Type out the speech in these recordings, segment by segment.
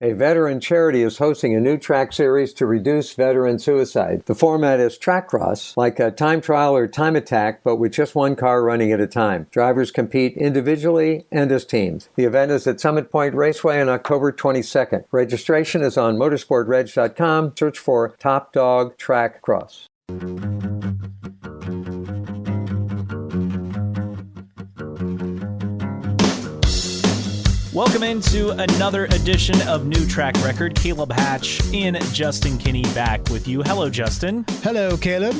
A veteran charity is hosting a new track series to reduce veteran suicide. The format is track cross, like a time trial or time attack, but with just one car running at a time. Drivers compete individually and as teams. The event is at Summit Point Raceway on October 22nd. Registration is on motorsportreg.com. Search for Top Dog Track Cross. Welcome into another edition of New Track Record. Caleb Hatch and Justin Kinney back with you. Hello, Justin. Hello, Caleb.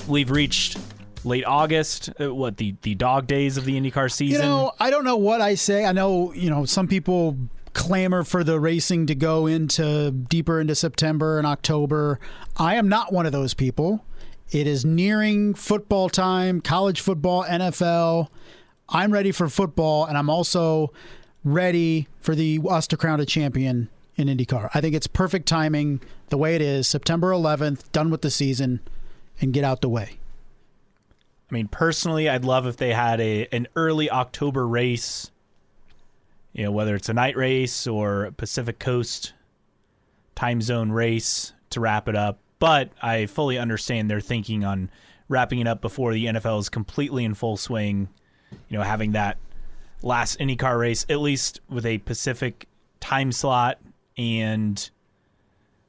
We've reached late August, the dog days of the IndyCar season. I don't know what I say. I know, some people clamor for the racing to go deeper into September and October. I am not one of those people. It is nearing football time, college football, NFL. I'm ready for football, and I'm also ready for us to crown a champion in IndyCar. I think it's perfect timing, the way it is, September 11th, done with the season, and get out the way. I mean, personally, I'd love if they had an early October race, whether it's a night race or a Pacific Coast time zone race to wrap it up. But I fully understand their thinking on wrapping it up before the NFL is completely in full swing, having that last IndyCar race, at least with a Pacific time slot, and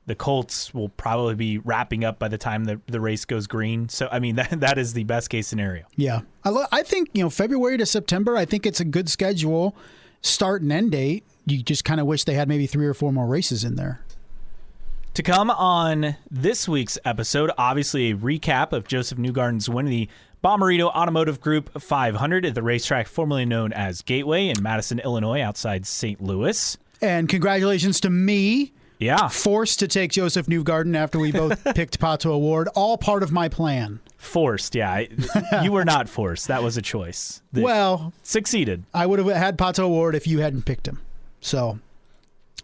the Colts will probably be wrapping up by the time the race goes green. So, I mean, that is the best case scenario. Yeah. I think, February to September, I think it's a good schedule, start and end date. You just kind of wish they had maybe 3 or 4 more races in there. To come on this week's episode, obviously a recap of Josef Newgarden's win of the Bommarito Automotive Group 500 at the racetrack formerly known as Gateway in Madison, Illinois, outside St. Louis. And congratulations to me. Yeah. Forced to take Josef Newgarden after we both picked Pato Award. All part of my plan. Forced, yeah. You were not forced. That was a choice. Well, succeeded. I would have had Pato Award if you hadn't picked him. So,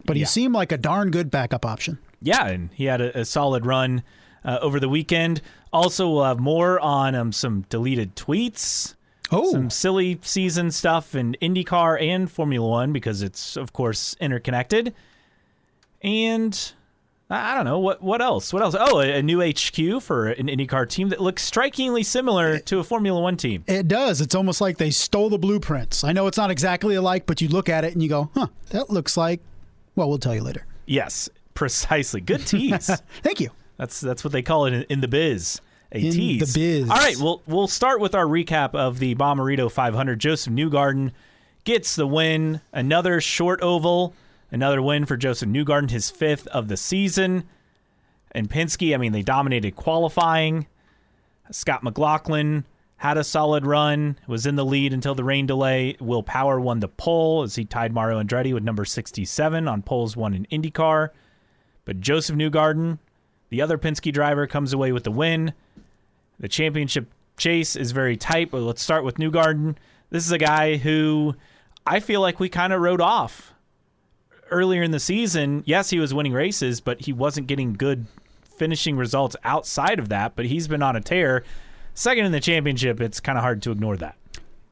but he seemed like a darn good backup option. Yeah, and he had a solid run over the weekend. Also, we'll have more on some deleted tweets, some silly season stuff in IndyCar and Formula One because it's, of course, interconnected. And I don't know, what else? What else? Oh, a new HQ for an IndyCar team that looks strikingly similar to a Formula One team. It does. It's almost like they stole the blueprints. I know it's not exactly alike, but you look at it and you go, that looks like, well, we'll tell you later. Yes, precisely. Good tease. Thank you. That's what they call it in the biz. Tease. The biz. All right, we'll start with our recap of the Bommarito 500. Josef Newgarden gets the win. Another short oval. Another win for Josef Newgarden, his 5th of the season. And Penske, I mean, they dominated qualifying. Scott McLaughlin had a solid run, was in the lead until the rain delay. Will Power won the pole as he tied Mario Andretti with number 67 on poles won in IndyCar. But Josef Newgarden, the other Penske driver, comes away with the win. The championship chase is very tight, but let's start with Newgarden. This is a guy who I feel like we kind of wrote off earlier in the season. Yes, he was winning races, but he wasn't getting good finishing results outside of that, but he's been on a tear. Second in the championship, it's kind of hard to ignore that.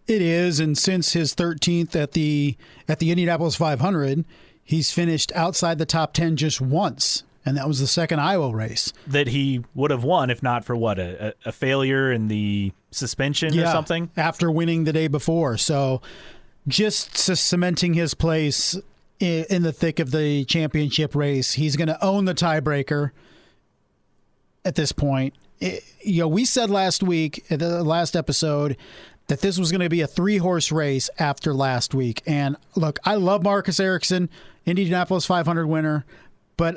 It is, and since his 13th at the Indianapolis 500, he's finished outside the top 10 just once. And that was the second Iowa race. That he would have won if not for what? A failure in the suspension or something? After winning the day before. So just cementing his place in the thick of the championship race. He's going to own the tiebreaker at this point. We said last week, at the last episode, that this was going to be a 3-horse race after last week. And look, I love Marcus Ericsson, Indianapolis 500 winner, but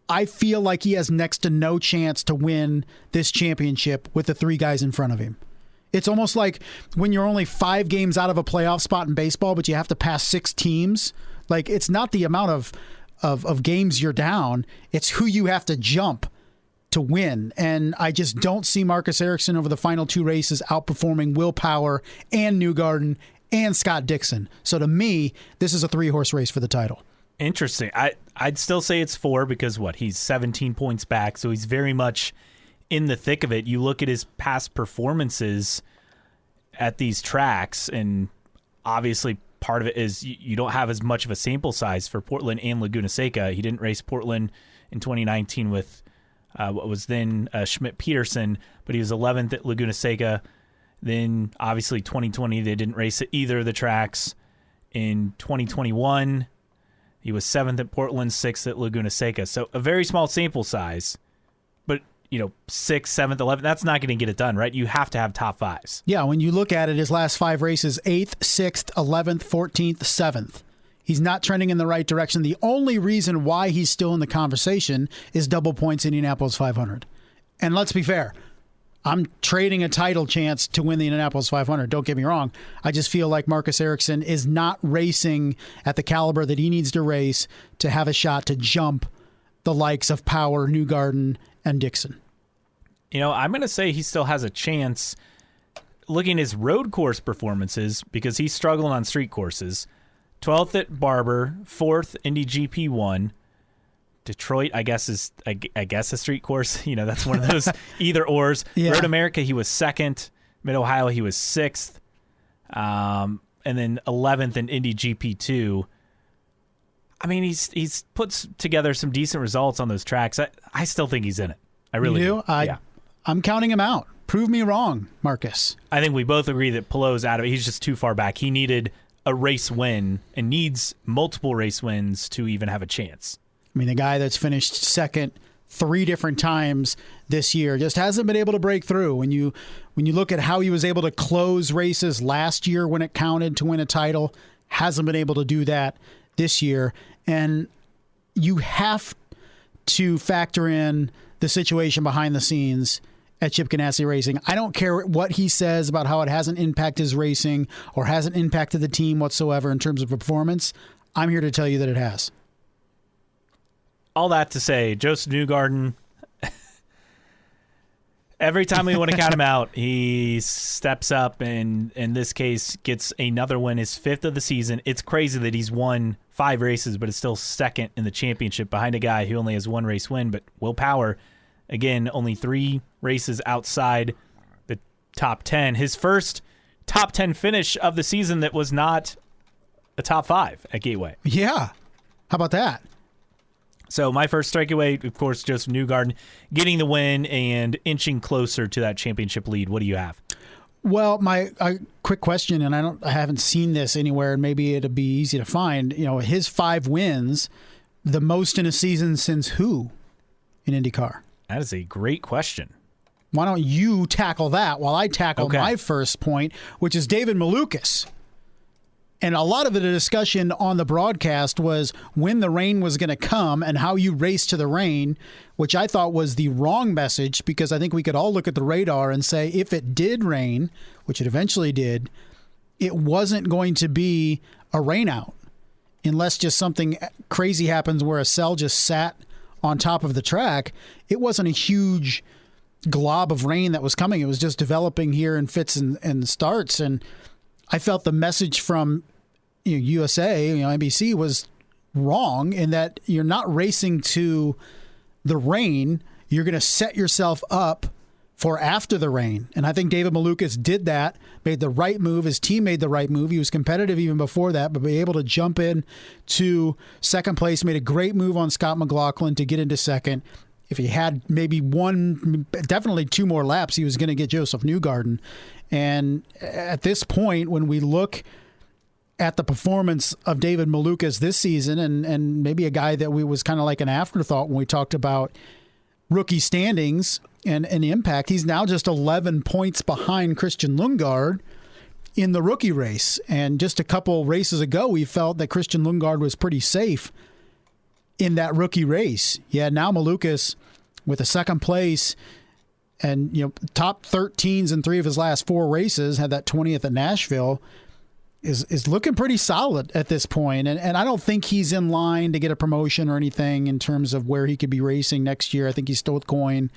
I feel like he has next to no chance to win this championship with the 3 guys in front of him. It's almost like when you're only 5 games out of a playoff spot in baseball, but you have to pass 6 teams. Like, it's not the amount of games you're down. It's who you have to jump to win. And I just don't see Marcus Ericsson over the final 2 races outperforming Will Power and Newgarden and Scott Dixon. So to me, this is a 3-horse race for the title. Interesting. I'd still say it's 4 because he's 17 points back, so he's very much in the thick of it. You look at his past performances at these tracks, and obviously part of it is you don't have as much of a sample size for Portland and Laguna Seca. He didn't race Portland in 2019 with what was then Schmidt-Peterson, but he was 11th at Laguna Seca. Then, obviously, 2020, they didn't race at either of the tracks. In 2021, he was 7th at Portland, 6th at Laguna Seca. So a very small sample size, but 6th, 7th, 11th, that's not going to get it done, right? You have to have top fives. Yeah, when you look at it, his last 5 races, 8th, 6th, 11th, 14th, 7th. He's not trending in the right direction. The only reason why he's still in the conversation is double points Indianapolis 500. And let's be fair, I'm trading a title chance to win the Indianapolis 500. Don't get me wrong. I just feel like Marcus Ericsson is not racing at the caliber that he needs to race to have a shot to jump the likes of Power, Newgarden, and Dixon. I'm going to say he still has a chance looking at his road course performances because he's struggling on street courses. 12th at Barber, 4th Indy GP1. Detroit, I guess a street course. That's one of those either ors. Yeah. Road America, he was 2nd. Mid Ohio, he was 6th. And then 11th in Indy GP2. I mean, he's put together some decent results on those tracks. I still think he's in it. I really do. Yeah. I'm counting him out. Prove me wrong, Marcus. I think we both agree that Pelot's out of it. He's just too far back. He needed a race win and needs multiple race wins to even have a chance. I mean, the guy that's finished second 3 different times this year just hasn't been able to break through. When you look at how he was able to close races last year when it counted to win a title, hasn't been able to do that this year. And you have to factor in the situation behind the scenes at Chip Ganassi Racing. I don't care what he says about how it hasn't impacted his racing or hasn't impacted the team whatsoever in terms of performance. I'm here to tell you that it has. All that to say, Josef Newgarden, every time we want to count him out, he steps up and, in this case, gets another win, his 5th of the season. It's crazy that he's won 5 races, but is still 2nd in the championship behind a guy who only has 1 race win. But Will Power, again, only 3 races outside the top 10. His first top 10 finish of the season that was not a top 5 at Gateway. Yeah. How about that? So my first strikeaway, of course, Josef Newgarden getting the win and inching closer to that championship lead. What do you have? Well, my quick question, and I haven't seen this anywhere, and maybe it'll be easy to find. His 5 wins, the most in a season since who in IndyCar? That is a great question. Why don't you tackle that while I tackle my first point, which is David Malukas. And a lot of the discussion on the broadcast was when the rain was going to come and how you race to the rain, which I thought was the wrong message because I think we could all look at the radar and say if it did rain, which it eventually did, it wasn't going to be a rain out unless just something crazy happens where a cell just sat on top of the track. It wasn't a huge glob of rain that was coming. It was just developing here in fits and starts. And I felt the message from USA, NBC was wrong in that you're not racing to the rain. You're going to set yourself up for after the rain. And I think David Malukas did that, made the right move. His team made the right move. He was competitive even before that, but be able to jump in to second place, made a great move on Scott McLaughlin to get into second. If he had maybe definitely 2 more laps, he was going to get Josef Newgarden. And at this point, when we look at the performance of David Malukas this season, and maybe a guy that was kind of like an afterthought when we talked about rookie standings and impact, he's now just 11 points behind Christian Lundgaard in the rookie race. And just a couple races ago, we felt that Christian Lundgaard was pretty safe in that rookie race. Yeah, now Malukas with a second place and top 13s in 3 of his last 4 races, had that 20th at Nashville, is looking pretty solid at this point. And I don't think he's in line to get a promotion or anything in terms of where he could be racing next year. I think he's still with Coyne.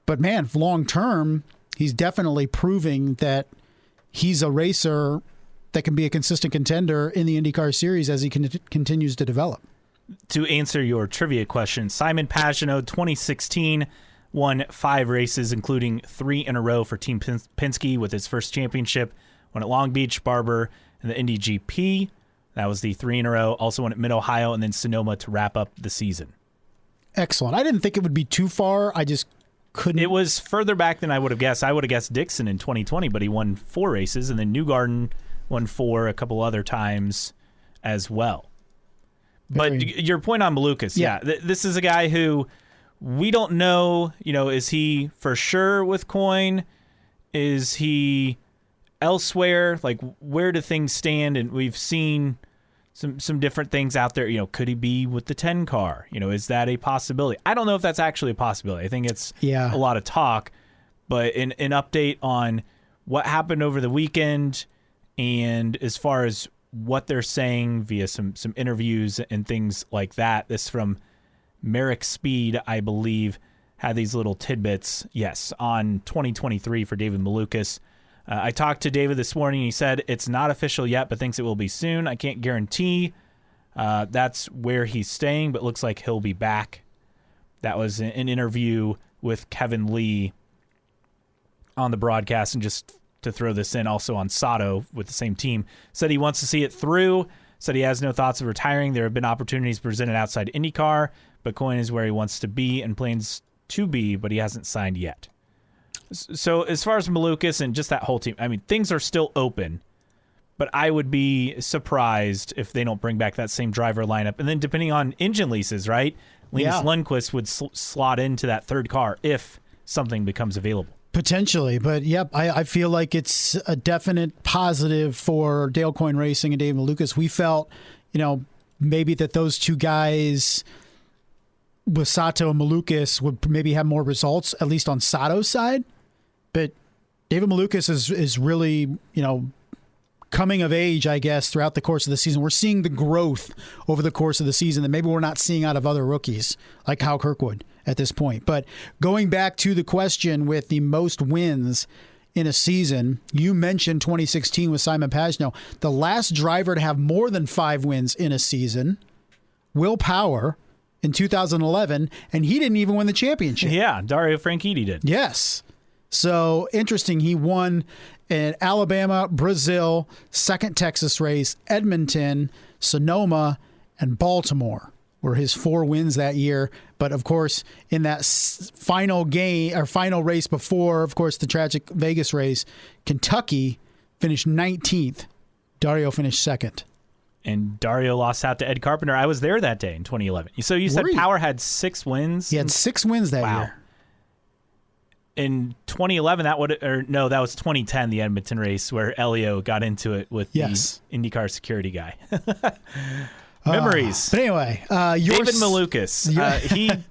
But man, long term, he's definitely proving that he's a racer that can be a consistent contender in the IndyCar series as he continues to develop. To answer your trivia question, Simon Pagenaud, 2016, won 5 races, including 3 in a row for Team Penske with his first championship. Won at Long Beach, Barber, and the Indy GP. That was the 3 in a row. Also won at Mid-Ohio and then Sonoma to wrap up the season. Excellent. I didn't think it would be too far. I just couldn't. It was further back than I would have guessed. I would have guessed Dixon in 2020, but he won 4 races, and then Newgarden won 4 a couple other times as well. But your point on Malukas, this is a guy who we don't know, is he for sure with Coyne? Is he elsewhere? Like, where do things stand? And we've seen some different things out there. Could he be with the 10 car? Is that a possibility? I don't know if that's actually a possibility. I think it's a lot of talk, but an update on what happened over the weekend and as far as what they're saying via some interviews and things like that. This from Merrick Speed, I believe, had these little tidbits, on 2023 for David Malukas. I talked to David this morning. He said it's not official yet, but thinks it will be soon. I can't guarantee that's where he's staying, but looks like he'll be back. That was an interview with Kevin Lee on the broadcast. And just to throw this in, also on Sato with the same team, said he wants to see it through, said he has no thoughts of retiring. There have been opportunities presented outside IndyCar, but Coyne is where he wants to be and plans to be, but he hasn't signed yet. So as far as Malukas and just that whole team, I mean, things are still open, but I would be surprised if they don't bring back that same driver lineup. And then depending on engine leases, right? Linus Lundqvist would slot into that third car if something becomes available. Potentially, but I feel like it's a definite positive for Dale Coyne Racing and Dave Malukas. We felt, maybe that those two guys with Sato and Malukas would maybe have more results, at least on Sato's side. But David Malukas is really, coming of age, I guess, throughout the course of the season. We're seeing the growth over the course of the season that maybe we're not seeing out of other rookies like Kyle Kirkwood at this point. But going back to the question with the most wins in a season, you mentioned 2016 with Simon Pagenaud. The last driver to have more than 5 wins in a season, Will Power, in 2011, and he didn't even win the championship. Yeah, Dario Franchitti did. Yes. So interesting. He won in Alabama, Brazil, second Texas race, Edmonton, Sonoma, and Baltimore were his 4 wins that year. But of course, in that final race before, of course, the tragic Vegas race, Kentucky finished 19th. Dario finished second. And Dario lost out to Ed Carpenter. I was there that day in 2011. So you said Power had 6 wins? He had 6 wins that year. In 2011, that was 2010, the Edmonton race, where Elio got into it with the IndyCar security guy. Memories. But anyway, David Malukas.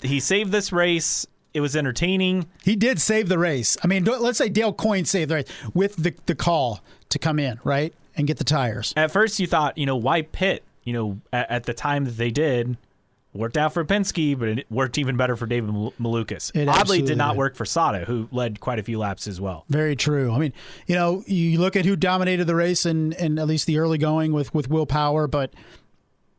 He saved this race. It was entertaining. He did save the race. I mean, let's say Dale Coyne saved the race with the call to come in, right? And get the tires. At first you thought, why pit? At the time that they did, worked out for Penske, but it worked even better for David Malukas. It oddly did not work for Sato, who led quite a few laps as well. Very true. I mean, you look at who dominated the race and at least the early going with Will Power, but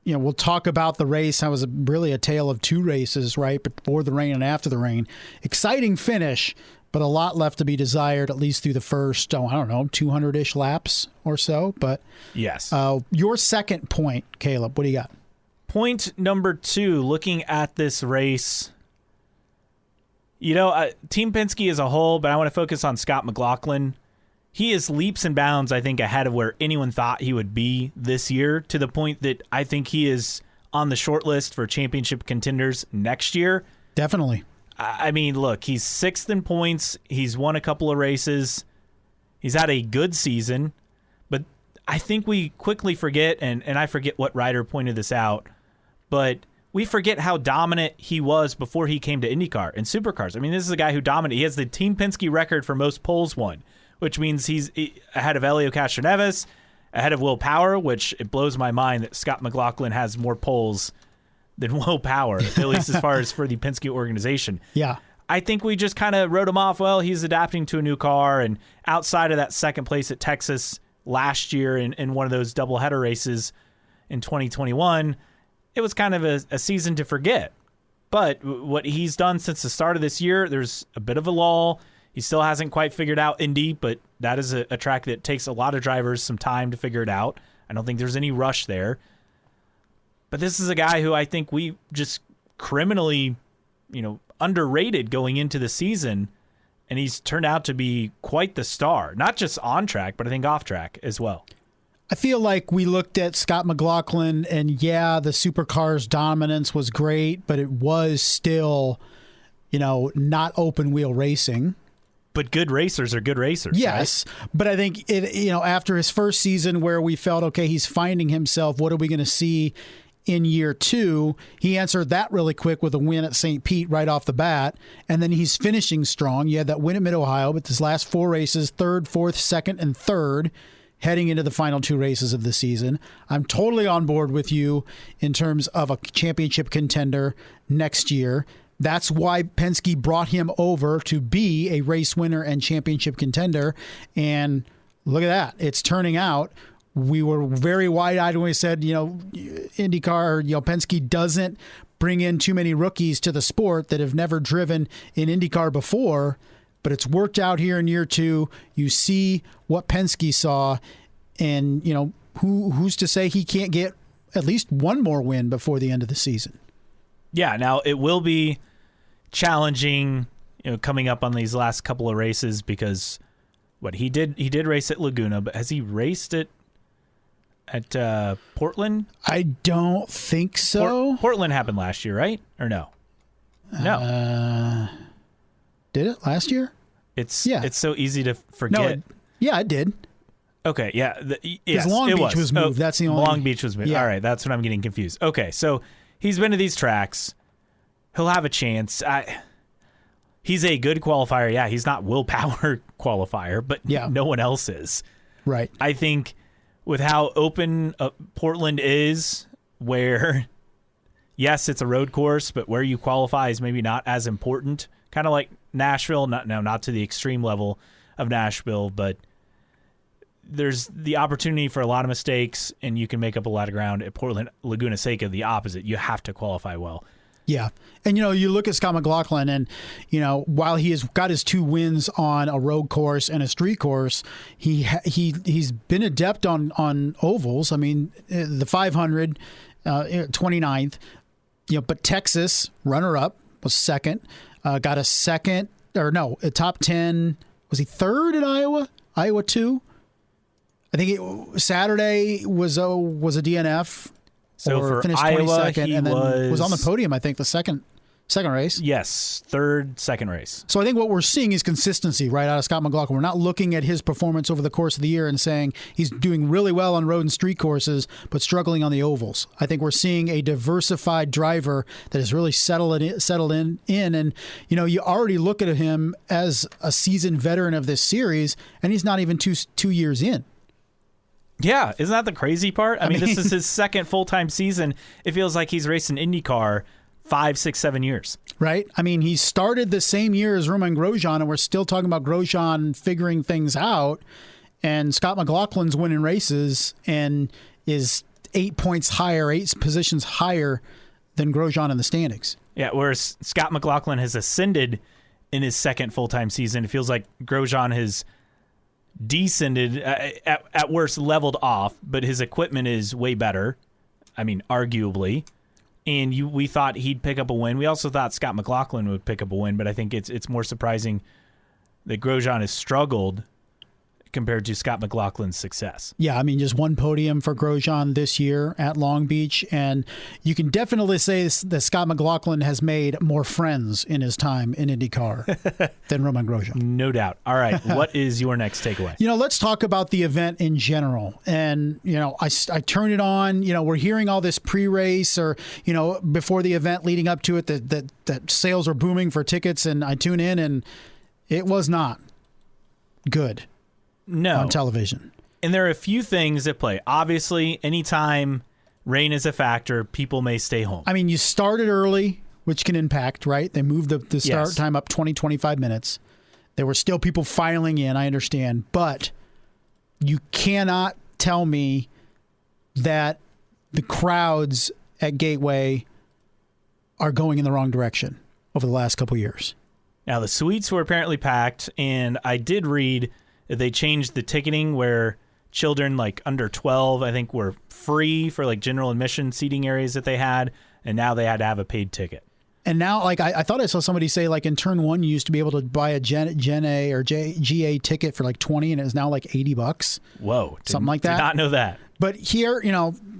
we'll talk about the race. That was really a tale of 2 races, right? Before the rain and after the rain. Exciting finish, but a lot left to be desired, at least through the first, 200-ish laps or so. But yes. Your second point, Caleb, what do you got? Point number 2, looking at this race, Team Penske as a whole, but I want to focus on Scott McLaughlin. He is leaps and bounds, I think, ahead of where anyone thought he would be this year, to the point that I think he is on the short list for championship contenders next year. Definitely. I mean, look, he's 6th in points. He's won a couple of races. He's had a good season. But I think we quickly forget, and I forget what writer pointed this out, but we forget how dominant he was before he came to IndyCar and Supercars. I mean, this is a guy who dominated. He has the Team Penske record for most poles won, which means he's ahead of Helio Castroneves, ahead of Will Power, which it blows my mind that Scott McLaughlin has more poles than Will Power, at least as far as for the Penske organization. Yeah. I think we just kind of wrote him off. Well, he's adapting to a new car, and outside of that second place at Texas last year in one of those doubleheader races in 2021, it was kind of a season to forget. But what he's done since the start of this year, there's a bit of a lull. He still hasn't quite figured out Indy, but that is a track that takes a lot of drivers some time to figure it out. I don't think there's any rush there. But this is a guy who I think we just criminally, underrated going into the season, and he's turned out to be quite the star, not just on track, but I think off track as well. I feel like we looked at Scott McLaughlin, and the supercars dominance was great, but it was still, not open wheel racing. But good racers are good racers. Yes, right? But I think after his first season where we felt, okay, he's finding himself, what are we going to see in year 2? He answered that really quick with a win at St. Pete right off the bat, and then he's finishing strong. You had that win at Mid-Ohio, but his last 4 races, 3rd, 4th, 2nd, and 3rd, heading into the final 2 races of the season. I'm totally on board with you in terms of a championship contender next year. That's why Penske brought him over to be a race winner and championship contender. And look at that. It's turning out. We were very wide-eyed when we said, IndyCar, Penske doesn't bring in too many rookies to the sport that have never driven in IndyCar before, but it's worked out here in year 2. You see what Penske saw, and, who's to say he can't get at least one more win before the end of the season? Yeah, now it will be challenging, coming up on these last couple of races because he did race at Laguna, but has he raced at Portland? I don't think so. Portland happened last year, right? Or no? No. Did it last year? It's so easy to forget. No, it did. Okay, yeah. Yes, Long Beach was moved. That's the only. Long Beach was moved. Yeah. All right, that's what I'm getting confused. Okay, so he's been to these tracks. He'll have a chance. He's a good qualifier. Yeah, he's not willpower qualifier, but no one else is. Right. I think with how open Portland is, where, yes, it's a road course, but where you qualify is maybe not as important. Kind of like Nashville, not to the extreme level of Nashville, but there's the opportunity for a lot of mistakes, and you can make up a lot of ground. At Portland, Laguna Seca, the opposite. You have to qualify well. Yeah. And, you look at Scott McLaughlin, and, while he has got his 2 wins on a road course and a street course, he's been adept on ovals. I mean, the 500, 29th, but Texas, runner-up, was 2nd. Got a top 10. Was he 3rd at Iowa? Iowa 2? I think Saturday was a DNF. So for finished Iowa, 22nd, he and then was on the podium, I think, the second race. Yes, second race. So I think what we're seeing is consistency right out of Scott McLaughlin. We're not looking at his performance over the course of the year and saying he's doing really well on road and street courses, but struggling on the ovals. I think we're seeing a diversified driver that has really settled in. And, you already look at him as a seasoned veteran of this series, and he's not even two years in. Yeah, isn't that the crazy part? I mean, this is his second full-time season. It feels like he's raced an IndyCar 5, 6, 7 years. Right? I mean, he started the same year as Romain Grosjean, and we're still talking about Grosjean figuring things out. And Scott McLaughlin's winning races and is 8 points higher, 8 positions higher than Grosjean in the standings. Yeah, whereas Scott McLaughlin has ascended in his second full-time season. It feels like Grosjean has descended, at worst leveled off, but his equipment is way better. I mean, arguably. And we thought he'd pick up a win. We also thought Scott McLaughlin would pick up a win, but I think it's more surprising that Grosjean has struggled compared to Scott McLaughlin's success. Yeah, I mean, just one podium for Grosjean this year at Long Beach, and you can definitely say that Scott McLaughlin has made more friends in his time in IndyCar than Romain Grosjean. No doubt. All right, what is your next takeaway? Let's talk about the event in general. And, I turn it on, we're hearing all this pre-race or, before the event leading up to it that sales are booming for tickets, and I tune in, and it was not good. No. On television. And there are a few things at play. Obviously, anytime rain is a factor, people may stay home. I mean, you started early, which can impact, right? They moved the start time up 20, 25 minutes. There were still people filing in, I understand. But you cannot tell me that the crowds at Gateway are going in the wrong direction over the last couple of years. Now, the suites were apparently packed, and I did read they changed the ticketing where children like under 12, I think, were free for like general admission seating areas that they had, and now they had to have a paid ticket. And now, like, I thought I saw somebody say, like, in turn one, you used to be able to buy a Gen A or GA ticket for like 20, and it was now like $80. Whoa. Something like that. Did not know that. But here,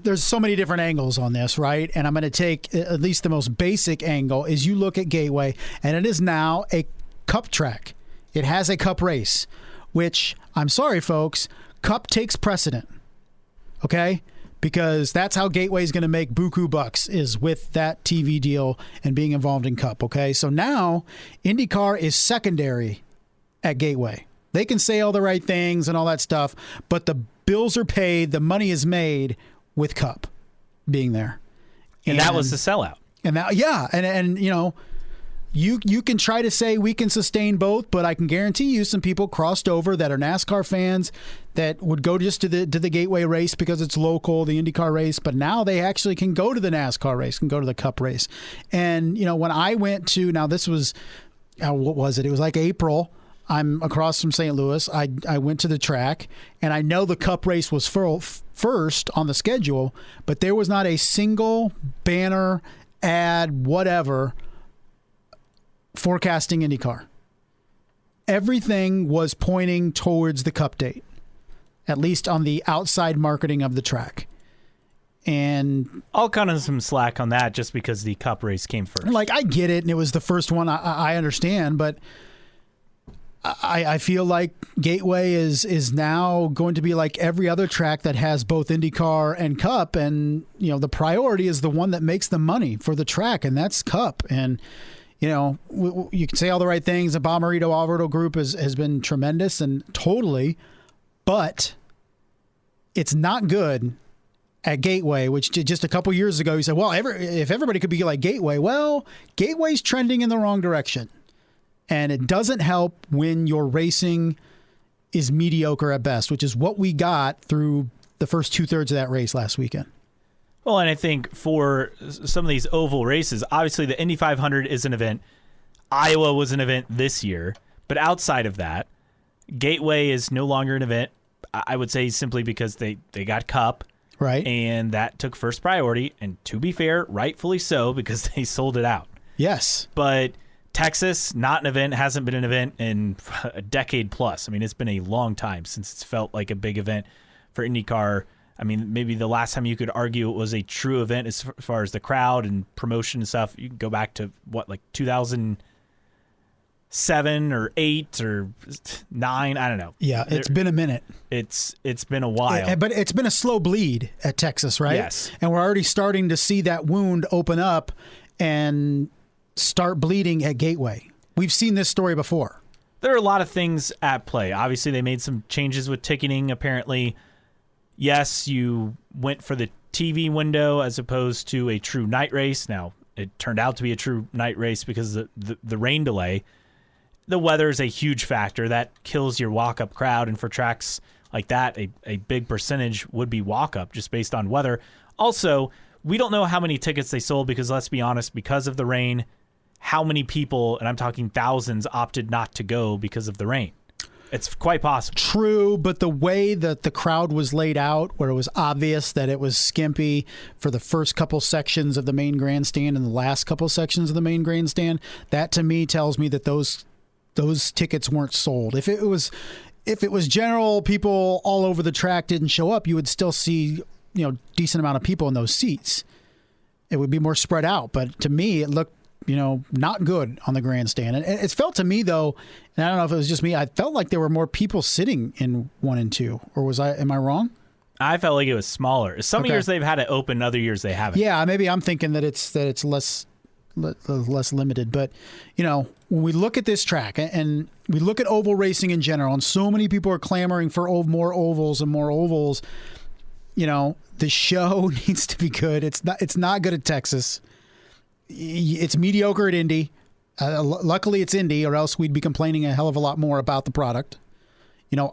there's so many different angles on this, right? And I'm going to take at least the most basic angle is you look at Gateway, and it is now a cup track. It has a cup race, which, I'm sorry, folks, cup takes precedent, okay? Because that's how Gateway is going to make buku bucks, is with that TV deal and being involved in Cup, okay? So now IndyCar is secondary at Gateway. They can say all the right things and all that stuff, but the bills are paid, the money is made with Cup being there. And that was the sellout. And that, yeah, and you can try to say we can sustain both, but I can guarantee you some people crossed over that are NASCAR fans that would go just to the Gateway race because it's local, the IndyCar race, but now they actually can go to the NASCAR race, can go to the Cup race. And, when I went to, now this was, what was it? It was like April. I'm across from St. Louis. I went to the track, and I know the Cup race was first on the schedule, but there was not a single banner, ad, whatever, forecasting IndyCar. Everything was pointing towards the Cup date, at least on the outside marketing of the track. And I'll cut on some slack on that just because the Cup race came first. Like, I get it, and it was the first one. I understand, but I feel like Gateway is now going to be like every other track that has both IndyCar and Cup, and the priority is the one that makes the money for the track, and that's Cup. And you can say all the right things. The Bommarito Alvarado group has been tremendous and totally, but it's not good at Gateway, which just a couple years ago you said, well, if everybody could be like Gateway, well, Gateway's trending in the wrong direction. And it doesn't help when your racing is mediocre at best, which is what we got through the first 2/3 of that race last weekend. Well, and I think for some of these oval races, obviously the Indy 500 is an event. Iowa was an event this year. But outside of that, Gateway is no longer an event, I would say, simply because they got Cup. Right. And that took first priority. And to be fair, rightfully so, because they sold it out. Yes. But Texas, not an event, hasn't been an event in a decade plus. I mean, it's been a long time since it's felt like a big event for IndyCar. I mean, maybe the last time you could argue it was a true event as far as the crowd and promotion and stuff, you can go back to, like 2007 or 8 or 9, I don't know. Yeah, it's been a minute. It's been a while. But it's been a slow bleed at Texas, right? Yes. And we're already starting to see that wound open up and start bleeding at Gateway. We've seen this story before. There are a lot of things at play. Obviously, they made some changes with ticketing, apparently. Yes, you went for the TV window as opposed to a true night race. Now, it turned out to be a true night race because of the rain delay. The weather is a huge factor. That kills your walk-up crowd, and for tracks like that, a big percentage would be walk-up just based on weather. Also, we don't know how many tickets they sold because, let's be honest, because of the rain, how many people, and I'm talking thousands, opted not to go because of the rain. It's quite possible. True, but the way that the crowd was laid out, where it was obvious that it was skimpy for the first couple sections of the main grandstand and the last couple sections of the main grandstand, that to me tells me that those tickets weren't sold. If it was general, people all over the track didn't show up, you would still see decent amount of people in those seats. It would be more spread out, but to me, it looked not good on the grandstand. And it's felt to me, though, and I don't know if it was just me, I felt like there were more people sitting in 1 and 2. Or am I wrong? I felt like it was smaller. Some years they've had it open, other years they haven't. Yeah, maybe I'm thinking that it's less limited. But, when we look at this track and we look at oval racing in general, and so many people are clamoring for more ovals and more ovals, the show needs to be good. It's not good at Texas. It's mediocre at Indy. Luckily, it's Indy, or else we'd be complaining a hell of a lot more about the product.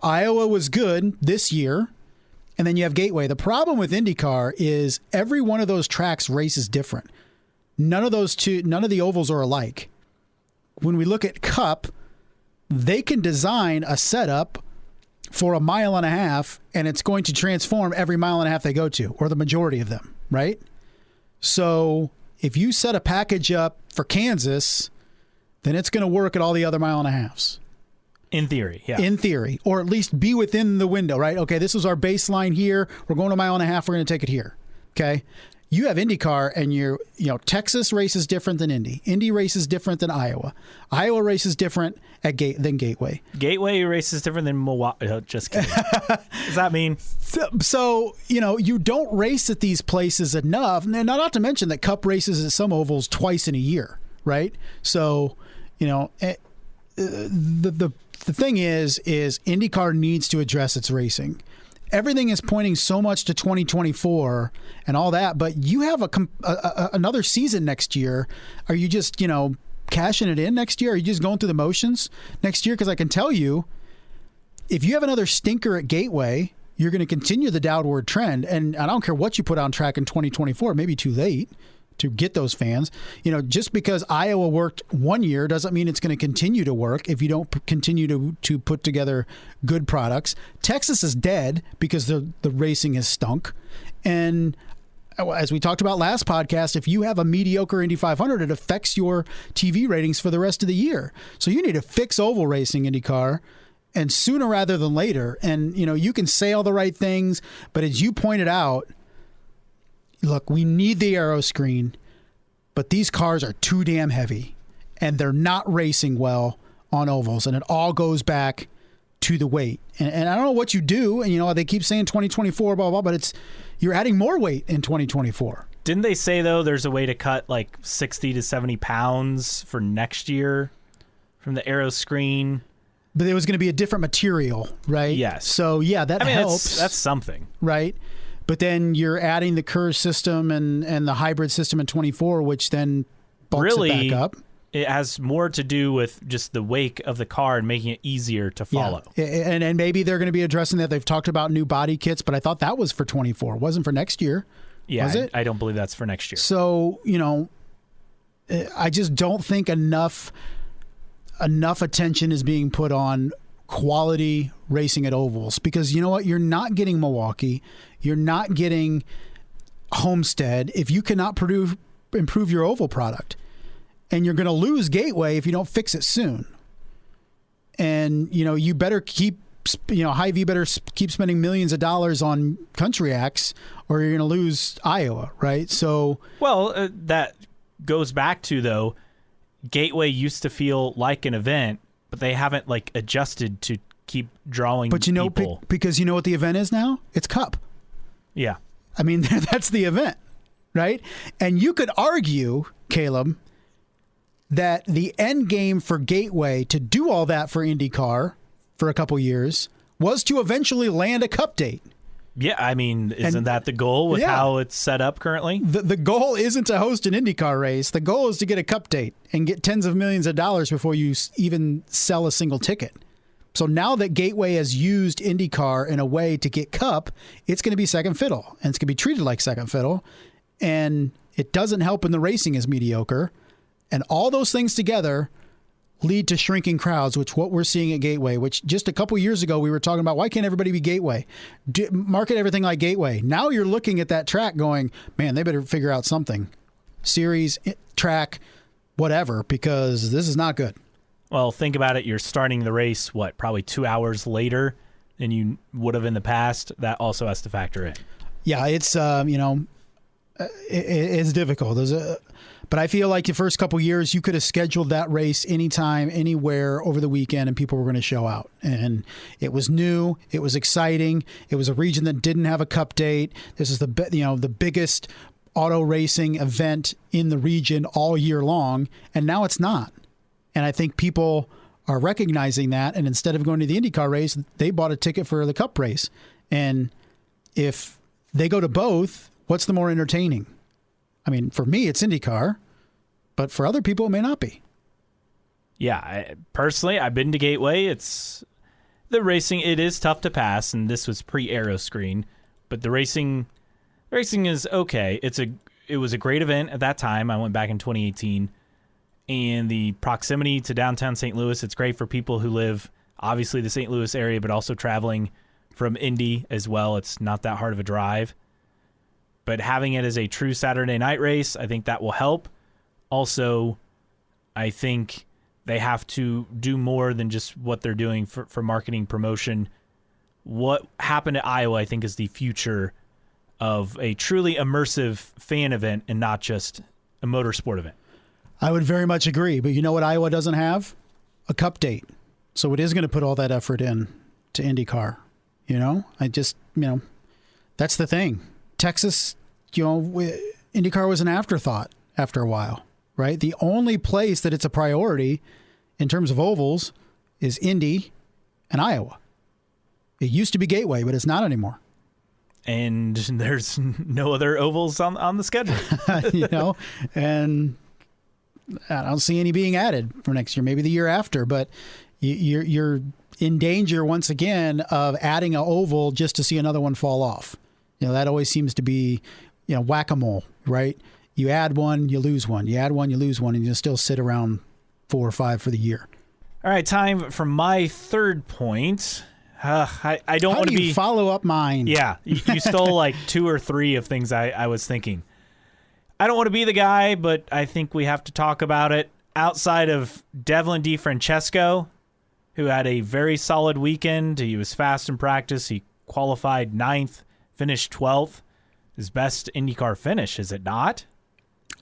Iowa was good this year, and then you have Gateway. The problem with IndyCar is every one of those tracks race is different. None of the ovals are alike. When we look at Cup, they can design a setup for a mile and a half, and it's going to transform every mile and a half they go to, or the majority of them, right? So if you set a package up for Kansas, then it's going to work at all the other mile and a halves. In theory, yeah. In theory, or at least be within the window, right? Okay, this is our baseline here. We're going a mile and a half. We're going to take it here. Okay. You have IndyCar, and Texas race is different than Indy. Indy race is different than Iowa. Iowa race is different than Gateway. Gateway race is different than Milwaukee. Just kidding. Does that mean? So, you don't race at these places enough. And not to mention that Cup races at some ovals twice in a year, right? So, the thing is IndyCar needs to address its racing. Everything is pointing so much to 2024 and all that, but you have another season next year. Are you just, cashing it in next year? Are you just going through the motions next year? Because I can tell you, if you have another stinker at Gateway, you're going to continue the downward trend. And I don't care what you put on track in 2024, it may be too late to get those fans. Just because Iowa worked 1 year doesn't mean it's going to continue to work if you don't continue to put together good products. Texas is dead because the racing has stunk. And as we talked about last podcast, if you have a mediocre Indy 500, it affects your TV ratings for the rest of the year. So you need to fix oval racing, IndyCar, and sooner rather than later. And, you can say all the right things, but as you pointed out, look, we need the aero screen, but these cars are too damn heavy, and they're not racing well on ovals, and it all goes back to the weight. And I don't know what you do, and they keep saying 2024, blah, blah, but you're adding more weight in 2024. Didn't they say, though, there's a way to cut like 60 to 70 pounds for next year from the aero screen? But it was going to be a different material, right? Yes. So, yeah, that helps. That's something. Right? But then you're adding the KERS system and the hybrid system in 24, which then bulks it back up. It has more to do with just the wake of the car and making it easier to follow. Yeah. And maybe they're going to be addressing that. They've talked about new body kits, but I thought that was for 24. It wasn't for next year. Yeah, was it? I don't believe that's for next year. So, I just don't think enough attention is being put on quality racing at ovals, because you know what? You're not getting Milwaukee. You're not getting Homestead if you cannot improve your oval product. And you're going to lose Gateway if you don't fix it soon. And, you better keep, Hy-Vee better keep spending millions of dollars on country acts, or you're going to lose Iowa, right? So, well, that goes back to, though, Gateway used to feel like an event, but they haven't adjusted to keep drawing people. Because you know what the event is now? It's Cup. Yeah. I mean, that's the event, right? And you could argue, Caleb, that the end game for Gateway to do all that for IndyCar for a couple years was to eventually land a Cup date. Yeah, I mean, isn't that the goal with how it's set up currently? The goal isn't to host an IndyCar race. The goal is to get a Cup date and get tens of millions of dollars before you even sell a single ticket. So now that Gateway has used IndyCar in a way to get Cup, it's going to be second fiddle, and it's going to be treated like second fiddle, and it doesn't help when the racing is mediocre. And all those things together lead to shrinking crowds, which what we're seeing at Gateway, which just a couple years ago we were talking about, why can't everybody be Gateway? Market everything like Gateway. Now you're looking at that track going, man, they better figure out something. Series, track, whatever, because this is not good. Well, think about it. You're starting the race, probably 2 hours later than you would have in the past. That also has to factor in. Yeah, it's, it's difficult. But I feel like the first couple years, you could have scheduled that race anytime, anywhere over the weekend, and people were going to show out. And it was new. It was exciting. It was a region that didn't have a Cup date. This is the biggest auto racing event in the region all year long, and now it's not. And I think people are recognizing that, and instead of going to the IndyCar race, they bought a ticket for the Cup race. And if they go to both, what's the more entertaining? I mean, for me, it's IndyCar, but for other people, it may not be. Yeah, personally, I've been to Gateway. The racing, it is tough to pass, and this was pre-aero screen, but the racing is okay. It was a great event at that time. I went back in 2018, and the proximity to downtown St. Louis, it's great for people who live obviously the St. Louis area, but also traveling from Indy as well. It's not that hard of a drive. But having it as a true Saturday night race, I think that will help. Also, I think they have to do more than just what they're doing for marketing promotion. What happened at Iowa, I think, is the future of a truly immersive fan event and not just a motorsport event. I would very much agree. But you know what Iowa doesn't have? A cup date. So it is going to put all that effort in to IndyCar. That's the thing. Texas, IndyCar was an afterthought after a while, right? The only place that it's a priority in terms of ovals is Indy and Iowa. It used to be Gateway, but it's not anymore. And there's no other ovals on the schedule. And I don't see any being added for next year, maybe the year after, but you're in danger once again of adding an oval just to see another one fall off. That always seems to be, whack-a-mole, right? You add one, you lose one. You add one, you lose one, and you still sit around 4 or 5 for the year. All right, time for my third point. I don't want to be... follow up mine? Yeah, you stole like 2 or 3 of things I was thinking. I don't want to be the guy, but I think we have to talk about it. Outside of Devlin DeFrancesco, who had a very solid weekend. He was fast in practice. He qualified 9th, finished 12th. His best IndyCar finish, is it not?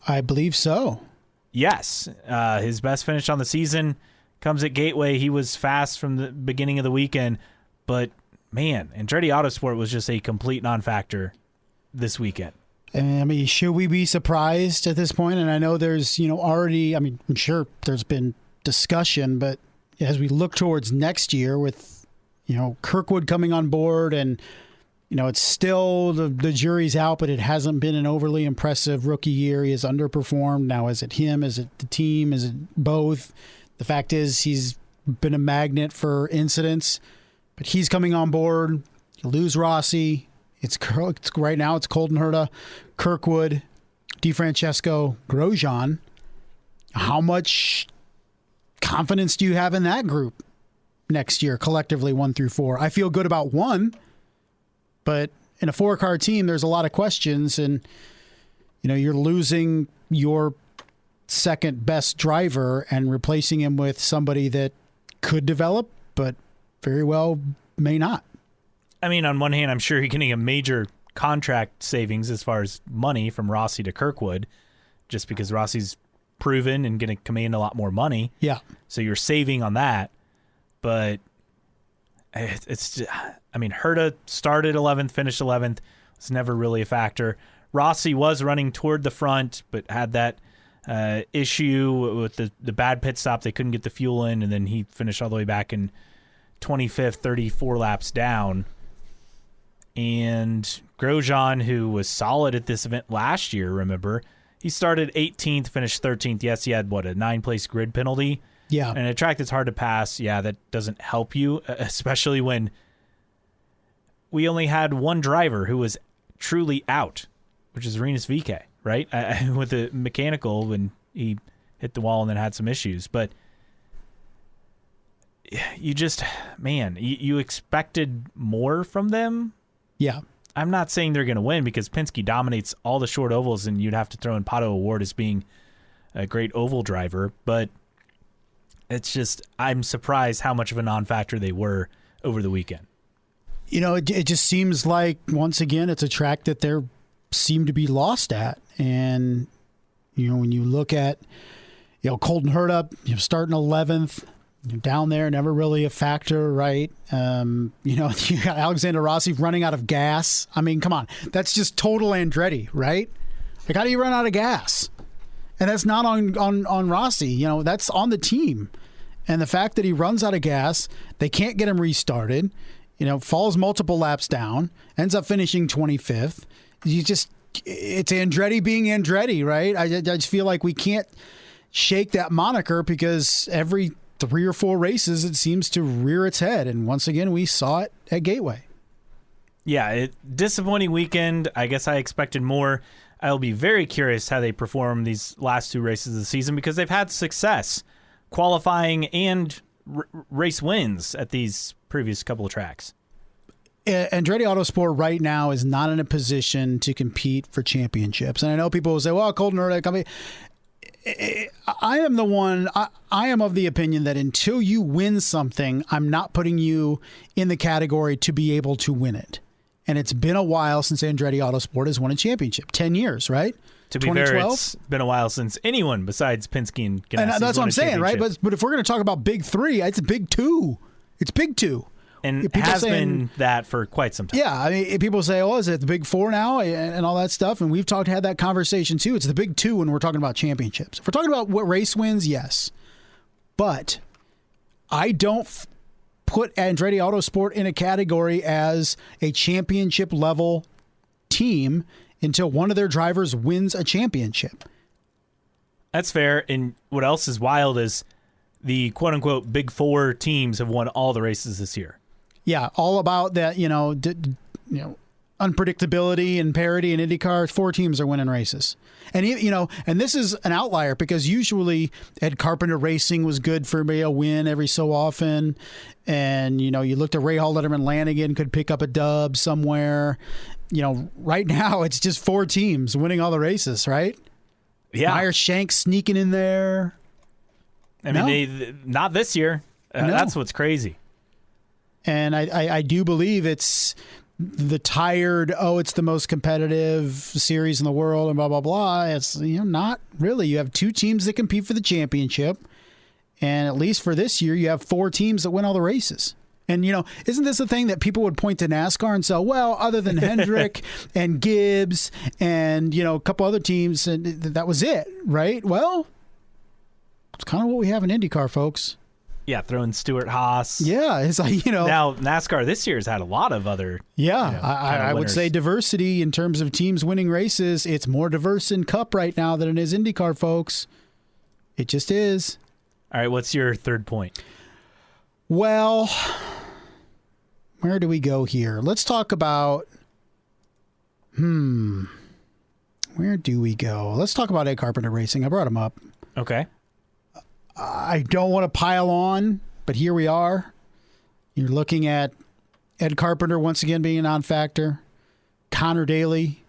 I believe so. Yes. His best finish on the season comes at Gateway. He was fast from the beginning of the weekend. But, man, Andretti Autosport was just a complete non-factor this weekend. I mean, should we be surprised at this point? And I know there's, already, I'm sure there's been discussion, but as we look towards next year with, Kirkwood coming on board and, it's still the jury's out, but it hasn't been an overly impressive rookie year. He has underperformed. Now, is it him? Is it the team? Is it both? The fact is he's been a magnet for incidents, but he's coming on board. You lose Rossi. It's right now it's Colton Herta, Kirkwood, DeFrancesco, Grosjean. How much confidence do you have in that group next year, collectively 1 through 4? I feel good about 1, but in a 4-car team, there's a lot of questions, and you're losing your second best driver and replacing him with somebody that could develop, but very well may not. I mean, on one hand, I'm sure you're getting a major contract savings as far as money from Rossi to Kirkwood, just because Rossi's proven and going to command a lot more money. Yeah. So you're saving on that. But Herta started 11th, finished 11th. Was never really a factor. Rossi was running toward the front, but had that issue with the bad pit stop. They couldn't get the fuel in, and then he finished all the way back in 25th, 34 laps down. And Grosjean, who was solid at this event last year, remember, he started 18th, finished 13th. Yes, he had, a 9-place grid penalty? Yeah. And a track that's hard to pass, that doesn't help you, especially when we only had one driver who was truly out, which is Rinus VeeKay, right? With the mechanical when he hit the wall and then had some issues. But you just, you expected more from them. Yeah. I'm not saying they're going to win because Penske dominates all the short ovals, and you'd have to throw in Pato O'Ward as being a great oval driver. But it's just, I'm surprised how much of a non-factor they were over the weekend. It just seems like, once again, it's a track that they seem to be lost at. And, when you look at, Colton Herta, starting 11th, down there, never really a factor, right? You got Alexander Rossi running out of gas. I mean, come on. That's just total Andretti, right? Like, how do you run out of gas? And that's not on Rossi. That's on the team. And the fact that he runs out of gas, they can't get him restarted, falls multiple laps down, ends up finishing 25th. It's Andretti being Andretti, right? I just feel like we can't shake that moniker because every 3 or 4 races, it seems to rear its head. And once again, we saw it at Gateway. Yeah, disappointing weekend. I guess I expected more. I'll be very curious how they perform these last 2 races of the season because they've had success qualifying and race wins at these previous couple of tracks. Andretti Autosport right now is not in a position to compete for championships. And I know people will say, well, Colton Herta company. I am of the opinion that until you win something, I'm not putting you in the category to be able to win it. And it's been a while since Andretti Autosport has won a championship. 10 years, right? To be fair, it's been a while since anyone besides Penske and Ganassi. And that's what I'm saying, right? But if we're going to talk about big three, it's big two. It's big two. And it has been that for quite some time. Yeah, I mean, people say, "Oh, is it the big four now?" and all that stuff. And we've had that conversation too. It's the big two when we're talking about championships. If we're talking about what race wins, yes, but I don't put Andretti Autosport in a category as a championship level team until one of their drivers wins a championship. That's fair. And what else is wild is the quote unquote big four teams have won all the races this year. Yeah, all about that, unpredictability and parity in IndyCar. 4 teams are winning races. And, and this is an outlier because usually Ed Carpenter Racing was good for a win every so often. And, you looked at Ray Hall, Letterman, Lanigan could pick up a dub somewhere. Right now it's just 4 teams winning all the races, right? Yeah. Meyer Shank sneaking in there. I mean, not this year. No. That's what's crazy. And I do believe it's the tired, it's the most competitive series in the world and blah, blah, blah. It's not really. You have 2 teams that compete for the championship. And at least for this year, you have 4 teams that win all the races. And, isn't this a thing that people would point to NASCAR and say, well, other than Hendrick and Gibbs and, a couple other teams, and that was it, right? Well, it's kind of what we have in IndyCar, folks. Yeah, throwing Stuart Haas. Yeah, it's like, Now, NASCAR this year has had a lot of other. Yeah, I would say diversity in terms of teams winning races. It's more diverse in Cup right now than it is IndyCar, folks. It just is. All right, what's your third point? Well, where do we go here? Let's talk about. Where do we go? Let's talk about Ed Carpenter Racing. I brought him up. Okay. I don't want to pile on, but here we are. You're looking at Ed Carpenter once again being a non-factor. Connor Daly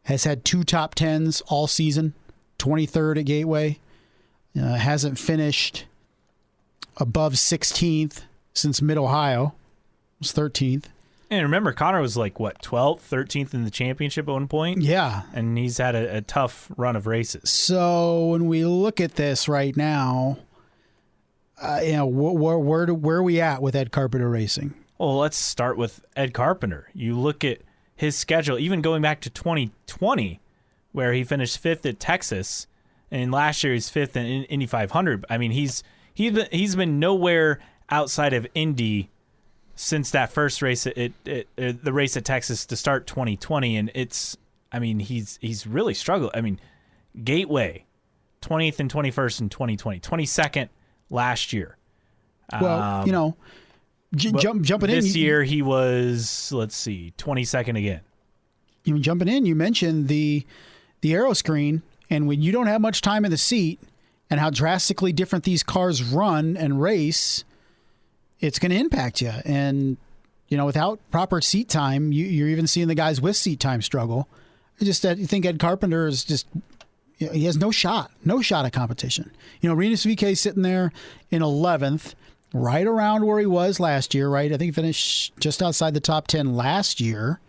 has had 2 top 10s all season, 23rd at Gateway. Hasn't finished above 16th since Mid-Ohio. It was 13th. And remember, Connor was like, 12th, 13th in the championship at one point? Yeah. And he's had a tough run of races. So when we look at this right now, where are we at with Ed Carpenter Racing? Well, let's start with Ed Carpenter. You look at his schedule, even going back to 2020, where he finished 5th at Texas, and last year he's 5th in Indy 500. I mean, he's been nowhere outside of Indy since that first race, the race at Texas to start 2020, and he's really struggled. I mean, Gateway, 20th and 21st in 2020, 22nd last year. Well, jumping in. This year he was, 22nd again. Jumping in, you mentioned the aero screen, and when you don't have much time in the seat and how drastically different these cars run and race, it's going to impact you. And, without proper seat time, you're even seeing the guys with seat time struggle. I think Ed Carpenter is just, he has no shot at competition. Rinus VeeKay sitting there in 11th, right around where he was last year, right? I think he finished just outside the top 10 last year.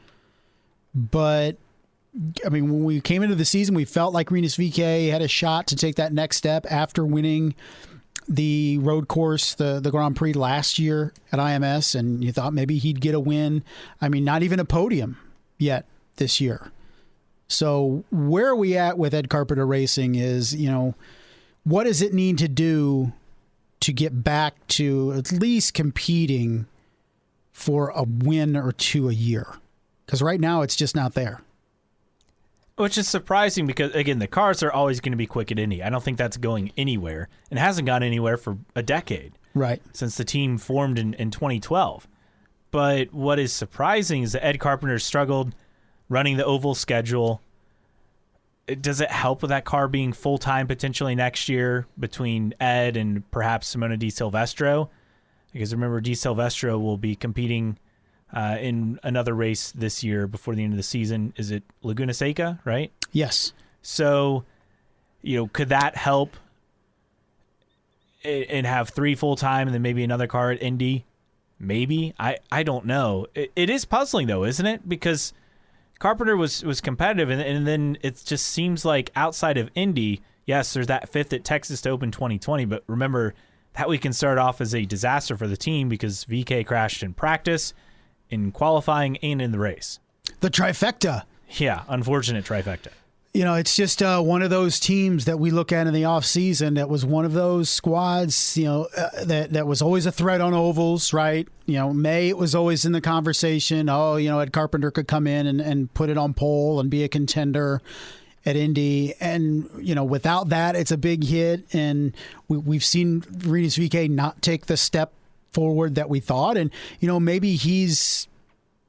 But, when we came into the season, we felt like Rinus VeeKay had a shot to take that next step after winning the road course, the Grand Prix last year at IMS, and you thought maybe he'd get a win. Not even a podium yet this year. So where are we at with Ed Carpenter Racing is, what does it need to do to get back to at least competing for a win or 2 a year? Because right now it's just not there. Which is surprising because, again, the cars are always going to be quick at Indy. I don't think that's going anywhere and hasn't gone anywhere for a decade. Right. Since the team formed in 2012. But what is surprising is that Ed Carpenter struggled running the oval schedule. Does it help with that car being full-time potentially next year between Ed and perhaps Simona Di Silvestro? Because remember, Di Silvestro will be competing in another race this year before the end of the season. Is it Laguna Seca, right? Yes. So, could that help and have 3 full-time and then maybe another car at Indy? Maybe. I don't know. It is puzzling, though, isn't it? Because Carpenter was competitive, and then it just seems like outside of Indy, yes, there's that 5th at Texas to open 2020, but remember, that weekend started off as a disaster for the team because VK crashed in practice, in qualifying, and in the race. The trifecta. Yeah, unfortunate trifecta. It's just one of those teams that we look at in the offseason that was one of those squads, that was always a threat on ovals, right? May, it was always in the conversation. Oh, Ed Carpenter could come in and put it on pole and be a contender at Indy. And, without that, it's a big hit. And we've seen Rinus VeeKay not take the step forward that we thought. And, maybe he's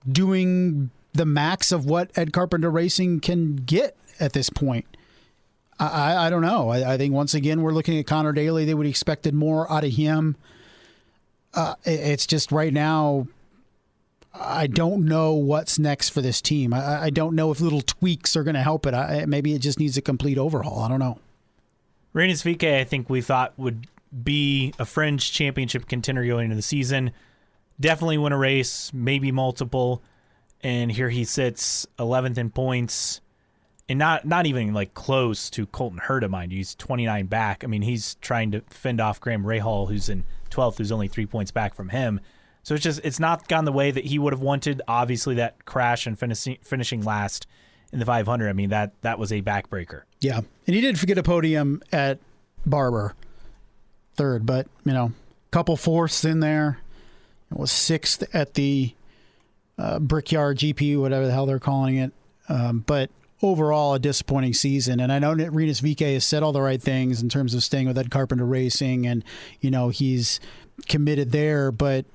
doing the max of what Ed Carpenter Racing can get at this point. I don't know. I think once again we're looking at Connor Daly. They would have expected more out of him. It's just right now, I don't know what's next for this team. I don't know if little tweaks are going to help it. Maybe it just needs a complete overhaul. I don't know. Rinus VeeKay, I think we thought would be a fringe championship contender going into the season. Definitely win a race, maybe multiple. And here he sits 11th in points. And not even like close to Colton Herta, mind you. He's 29 back. I mean, he's trying to fend off Graham Rahal, who's in 12th, who's only 3 points back from him. So it's not gone the way that he would have wanted. Obviously, that crash and finishing last in the 500, I mean, that was a backbreaker. Yeah, and he did forget a podium at Barber, 3rd, but, couple 4ths in there. It was 6th at the Brickyard GP, whatever the hell they're calling it. But overall, a disappointing season. And I know that Rinus VeeKay has said all the right things in terms of staying with Ed Carpenter Racing, and, he's committed there. But,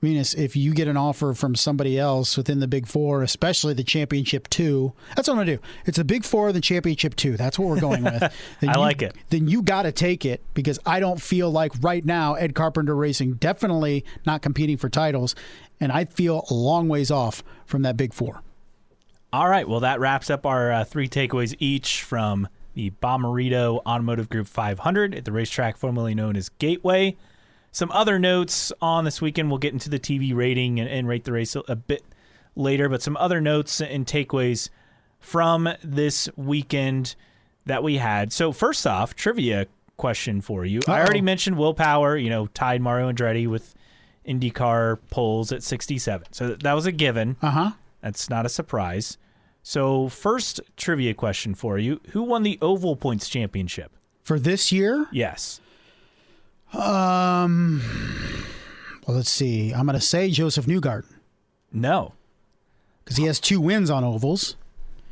Rinus, if you get an offer from somebody else within the Big Four, especially the Championship 2, that's what I'm going to do. It's the Big Four, the Championship 2. That's what we're going with. I like it. Then you got to take it, because I don't feel like right now Ed Carpenter Racing definitely not competing for titles, and I feel a long ways off from that Big Four. All right, well, that wraps up our 3 takeaways each from the Bommarito Automotive Group 500 at the racetrack formerly known as Gateway. Some other notes on this weekend. We'll get into the TV rating and rate the race a bit later, but some other notes and takeaways from this weekend that we had. So first off, trivia question for you. I already mentioned Will Power, tied Mario Andretti with IndyCar poles at 67. So that was a given. Uh-huh. That's not a surprise. So first trivia question for you. Who won the Oval Points Championship? For this year? Yes. Well, let's see. I'm going to say Josef Newgarden. No. Because he has 2 wins on ovals.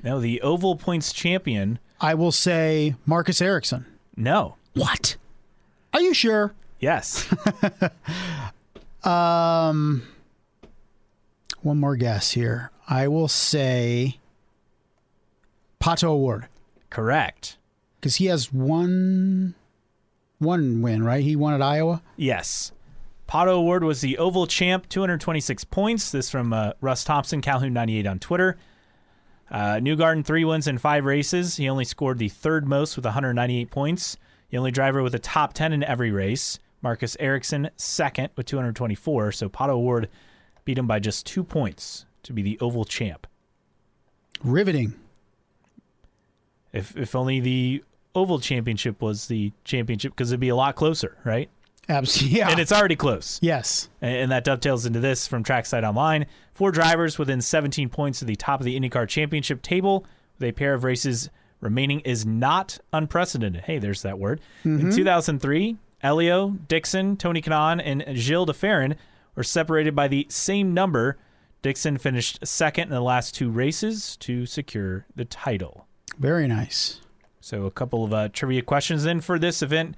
No, the Oval Points champion. I will say Marcus Ericsson. No. What? Are you sure? Yes. One more guess here. I will say Pato O'Ward. Correct. Because he has one win, right? He won at Iowa? Yes. Pato O'Ward was the Oval champ, 226 points. This from Russ Thompson, Calhoun98 on Twitter. Newgarden, 3 wins in 5 races. He only scored the 3rd most with 198 points. The only driver with a top 10 in every race. Marcus Ericsson, 2nd with 224. So Pato O'Ward beat him by just 2 points to be the Oval champ. Riveting. If only the Oval Championship was the championship, because it'd be a lot closer, right? Absolutely. Yeah. And it's already close. Yes. And that dovetails into this from Trackside Online. 4 drivers within 17 points of the top of the IndyCar Championship table with a pair of races remaining is not unprecedented. Hey, there's that word. In 2003, Elio, Dixon, Tony Kanaan, and Gilles de Ferran were separated by the same number. Dixon finished 2nd in the last 2 races to secure the title. Very nice. So a couple of trivia questions then for this event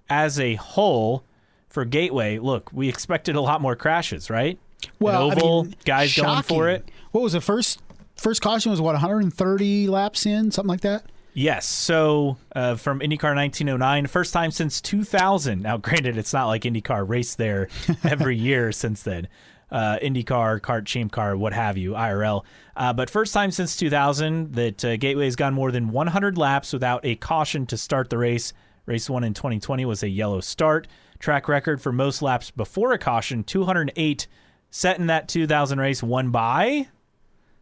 as a whole. For Gateway, look, we expected a lot more crashes, right? Well, An oval, guys shocking. going for it. What was the first first caution was, 130 laps in, something like that? Yes. So from IndyCar 1909, first time since 2000. Now, granted, it's not like IndyCar raced there every year since then. IndyCar, kart, Champ Car, what have you, IRL. But first time since 2000 that Gateway has gone more than 100 laps without a caution to start the race. Race 1 in 2020 was a yellow start. Track record for most laps before a caution, 208, set in that 2000 race, won by,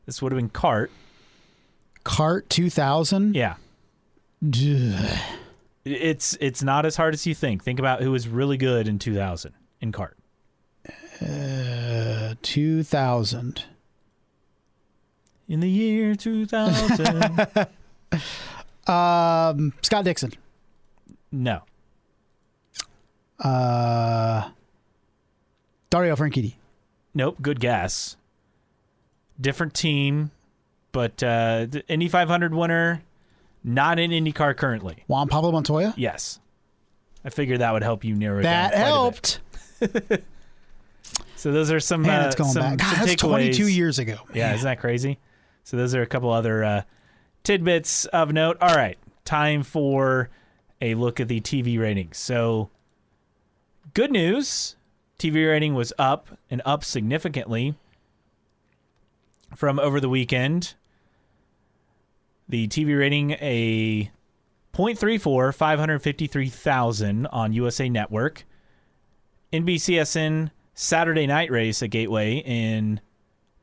this would have been kart. Kart 2000? Yeah. It's not as hard as you think. Think about who was really good in 2000 in kart. 2000. In the year 2000. Scott Dixon. No. Dario Franchitti. Nope. Good guess. Different team, but the Indy 500 winner, not in IndyCar currently. Juan Pablo Montoya? Yes. I figured that would help you narrow it down. That helped. So those are some Man, it's going back. God, that's 22 years ago. Yeah, Man. isn't that crazy? So those are a couple other tidbits of note. All right, time for a look at the TV ratings. So good news, TV rating was up and up significantly from over the weekend. The TV rating, a 0.34, 553,000 on USA Network. NBCSN Saturday night race at Gateway in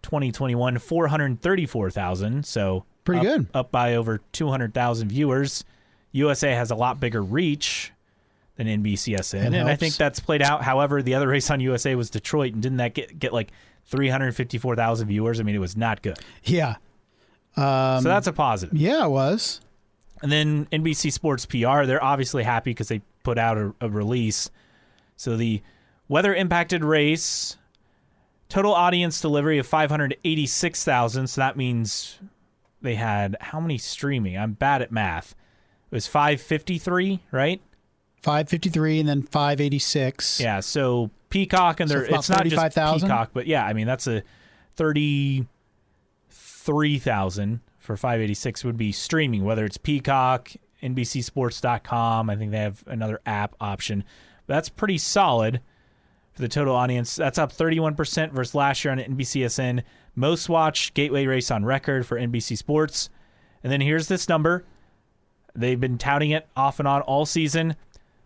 2021, 434,000. So pretty good. Up by over 200,000 viewers. USA has a lot bigger reach than NBCSN, and I think that's played out. However, the other race on USA was Detroit, and didn't that get like 354,000 viewers? I mean, it was not good. Yeah. So that's a positive. Yeah, it was. And then NBC Sports PR, they're obviously happy because they put out a release. So the weather-impacted race, total audience delivery of 586,000. So that means they had how many streaming? I'm bad at math. It was 553, right? 553 and then 586. Yeah, so Peacock, and it's not just Peacock, but yeah, I mean, that's a 33,000 for 586 would be streaming, whether it's Peacock, NBCSports.com. I think they have another app option. But that's pretty solid for the total audience. That's up 31% versus last year on NBCSN. Most watched Gateway race on record for NBC Sports. And then here's this number. They've been touting it off and on all season.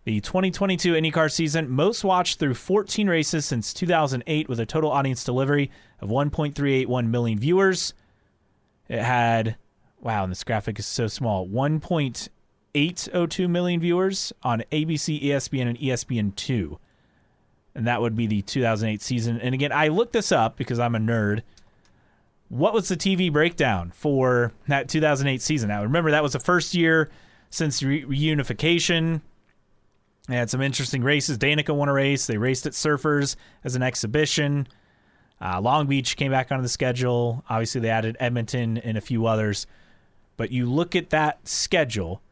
The 2022 IndyCar season, most watched through 14 races since 2008 with a total audience delivery of 1.381 million viewers. It had, wow, and this graphic is so small, 1.802 million viewers on ABC, ESPN, and ESPN2. And that would be the 2008 season. And again, I looked this up because I'm a nerd. What was the TV breakdown for that 2008 season? Now, remember, that was the first year since reunification. They had some interesting races. Danica won a race. They raced at Surfers as an exhibition. Long Beach came back onto the schedule. Obviously, they added Edmonton and a few others. But you look at that schedule.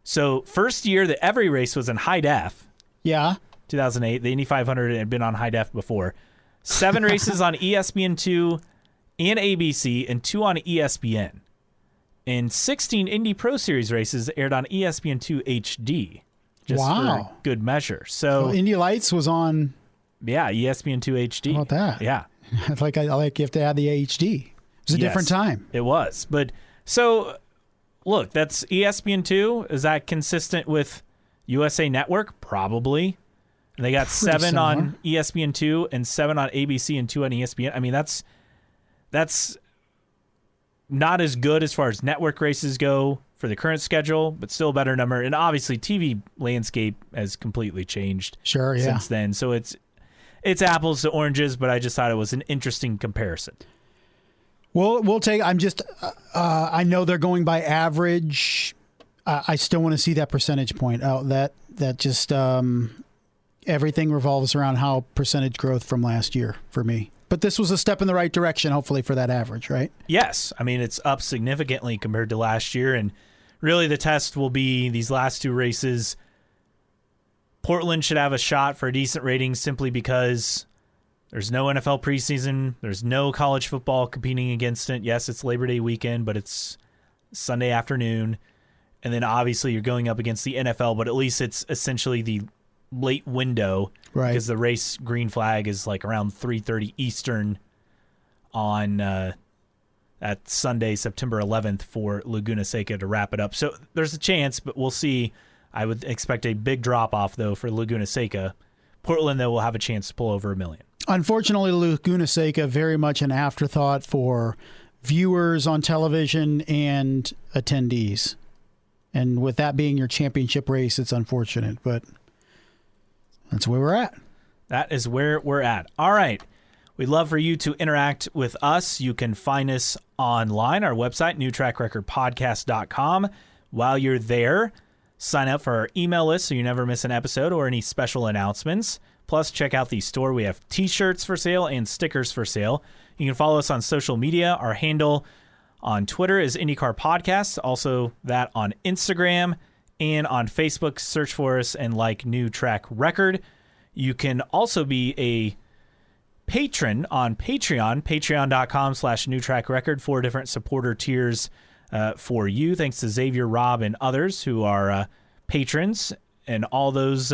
So, first year that every race was in high def. Yeah. 2008. The Indy 500 had been on high def before. 7 races on ESPN2 and ABC, and 2 on ESPN. And 16 Indy Pro Series races aired on ESPN2 HD. Just for good measure. So Indy Lights was on. Yeah, ESPN2 HD. How about that? Yeah. I like you have to add the HD. It was a different time. It was. But so look, that's ESPN2. Is that consistent with USA Network? Probably. And they got pretty 7 similar on ESPN2 and 7 on ABC and 2 on ESPN. I mean, that's not as good as far as network races go for the current schedule, but still a better number. And obviously, TV landscape has completely changed since then. So it's apples to oranges, but I just thought it was an interesting comparison. We'll take. I know they're going by average. I still want to see that percentage point out. That just everything revolves around how percentage growth from last year for me. But this was a step in the right direction, hopefully, for that average, right? Yes. I mean, it's up significantly compared to last year. And really the test will be these last 2 races. Portland should have a shot for a decent rating simply because There's no NFL preseason. There's no college football competing against it. Yes, it's Labor Day weekend, but it's Sunday afternoon. And then obviously you're going up against the NFL, but at least it's essentially the late window, right? Because the race green flag is like around 3:30 Eastern on at Sunday, September 11th for Laguna Seca to wrap it up. So there's a chance, but we'll see. I would expect a big drop-off, though, for Laguna Seca. Portland, though, will have a chance to pull over 1 million. Unfortunately, Laguna Seca, very much an afterthought for viewers on television and attendees. And with that being your championship race, it's unfortunate, but that's where we're at. That is where we're at. All right. We'd love for you to interact with us. You can find us online, our website, newtrackrecordpodcast.com. While you're there, sign up for our email list so you never miss an episode or any special announcements. Plus, check out the store. We have T-shirts for sale and stickers for sale. You can follow us on social media. Our handle on Twitter is IndyCar Podcast. Also, that on Instagram and on Facebook. Search for us and like New Track Record. You can also be a patron on Patreon, patreon.com/newtrackrecord. 4 different supporter tiers for you. Thanks to Xavier, Rob, and others who are patrons. And all those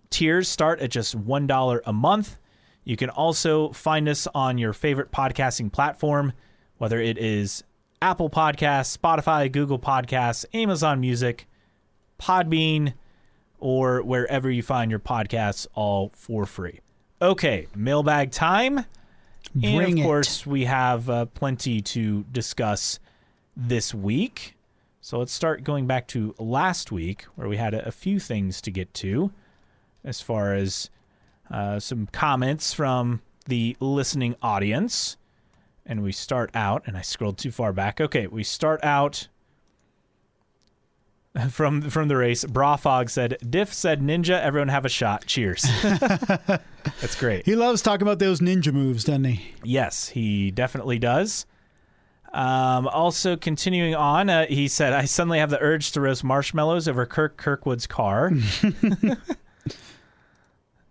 tiers start at just $1 a month. You can also find us on your favorite podcasting platform, whether it is Apple Podcasts, Spotify, Google Podcasts, Amazon Music, Podbean, or wherever you find your podcasts, all for free. Okay, mailbag time. And of course, we have plenty to discuss this week. So let's start going back to last week, where we had a few things to get to as far as some comments from the listening audience. And we start out, and I scrolled too far back. Okay, we start out from the race. Brafog said, Diff said ninja, everyone have a shot. Cheers. That's great. He loves talking about those ninja moves, doesn't he? Yes, he definitely does. Also, continuing on, he said, I suddenly have the urge to roast marshmallows over Kirkwood's car.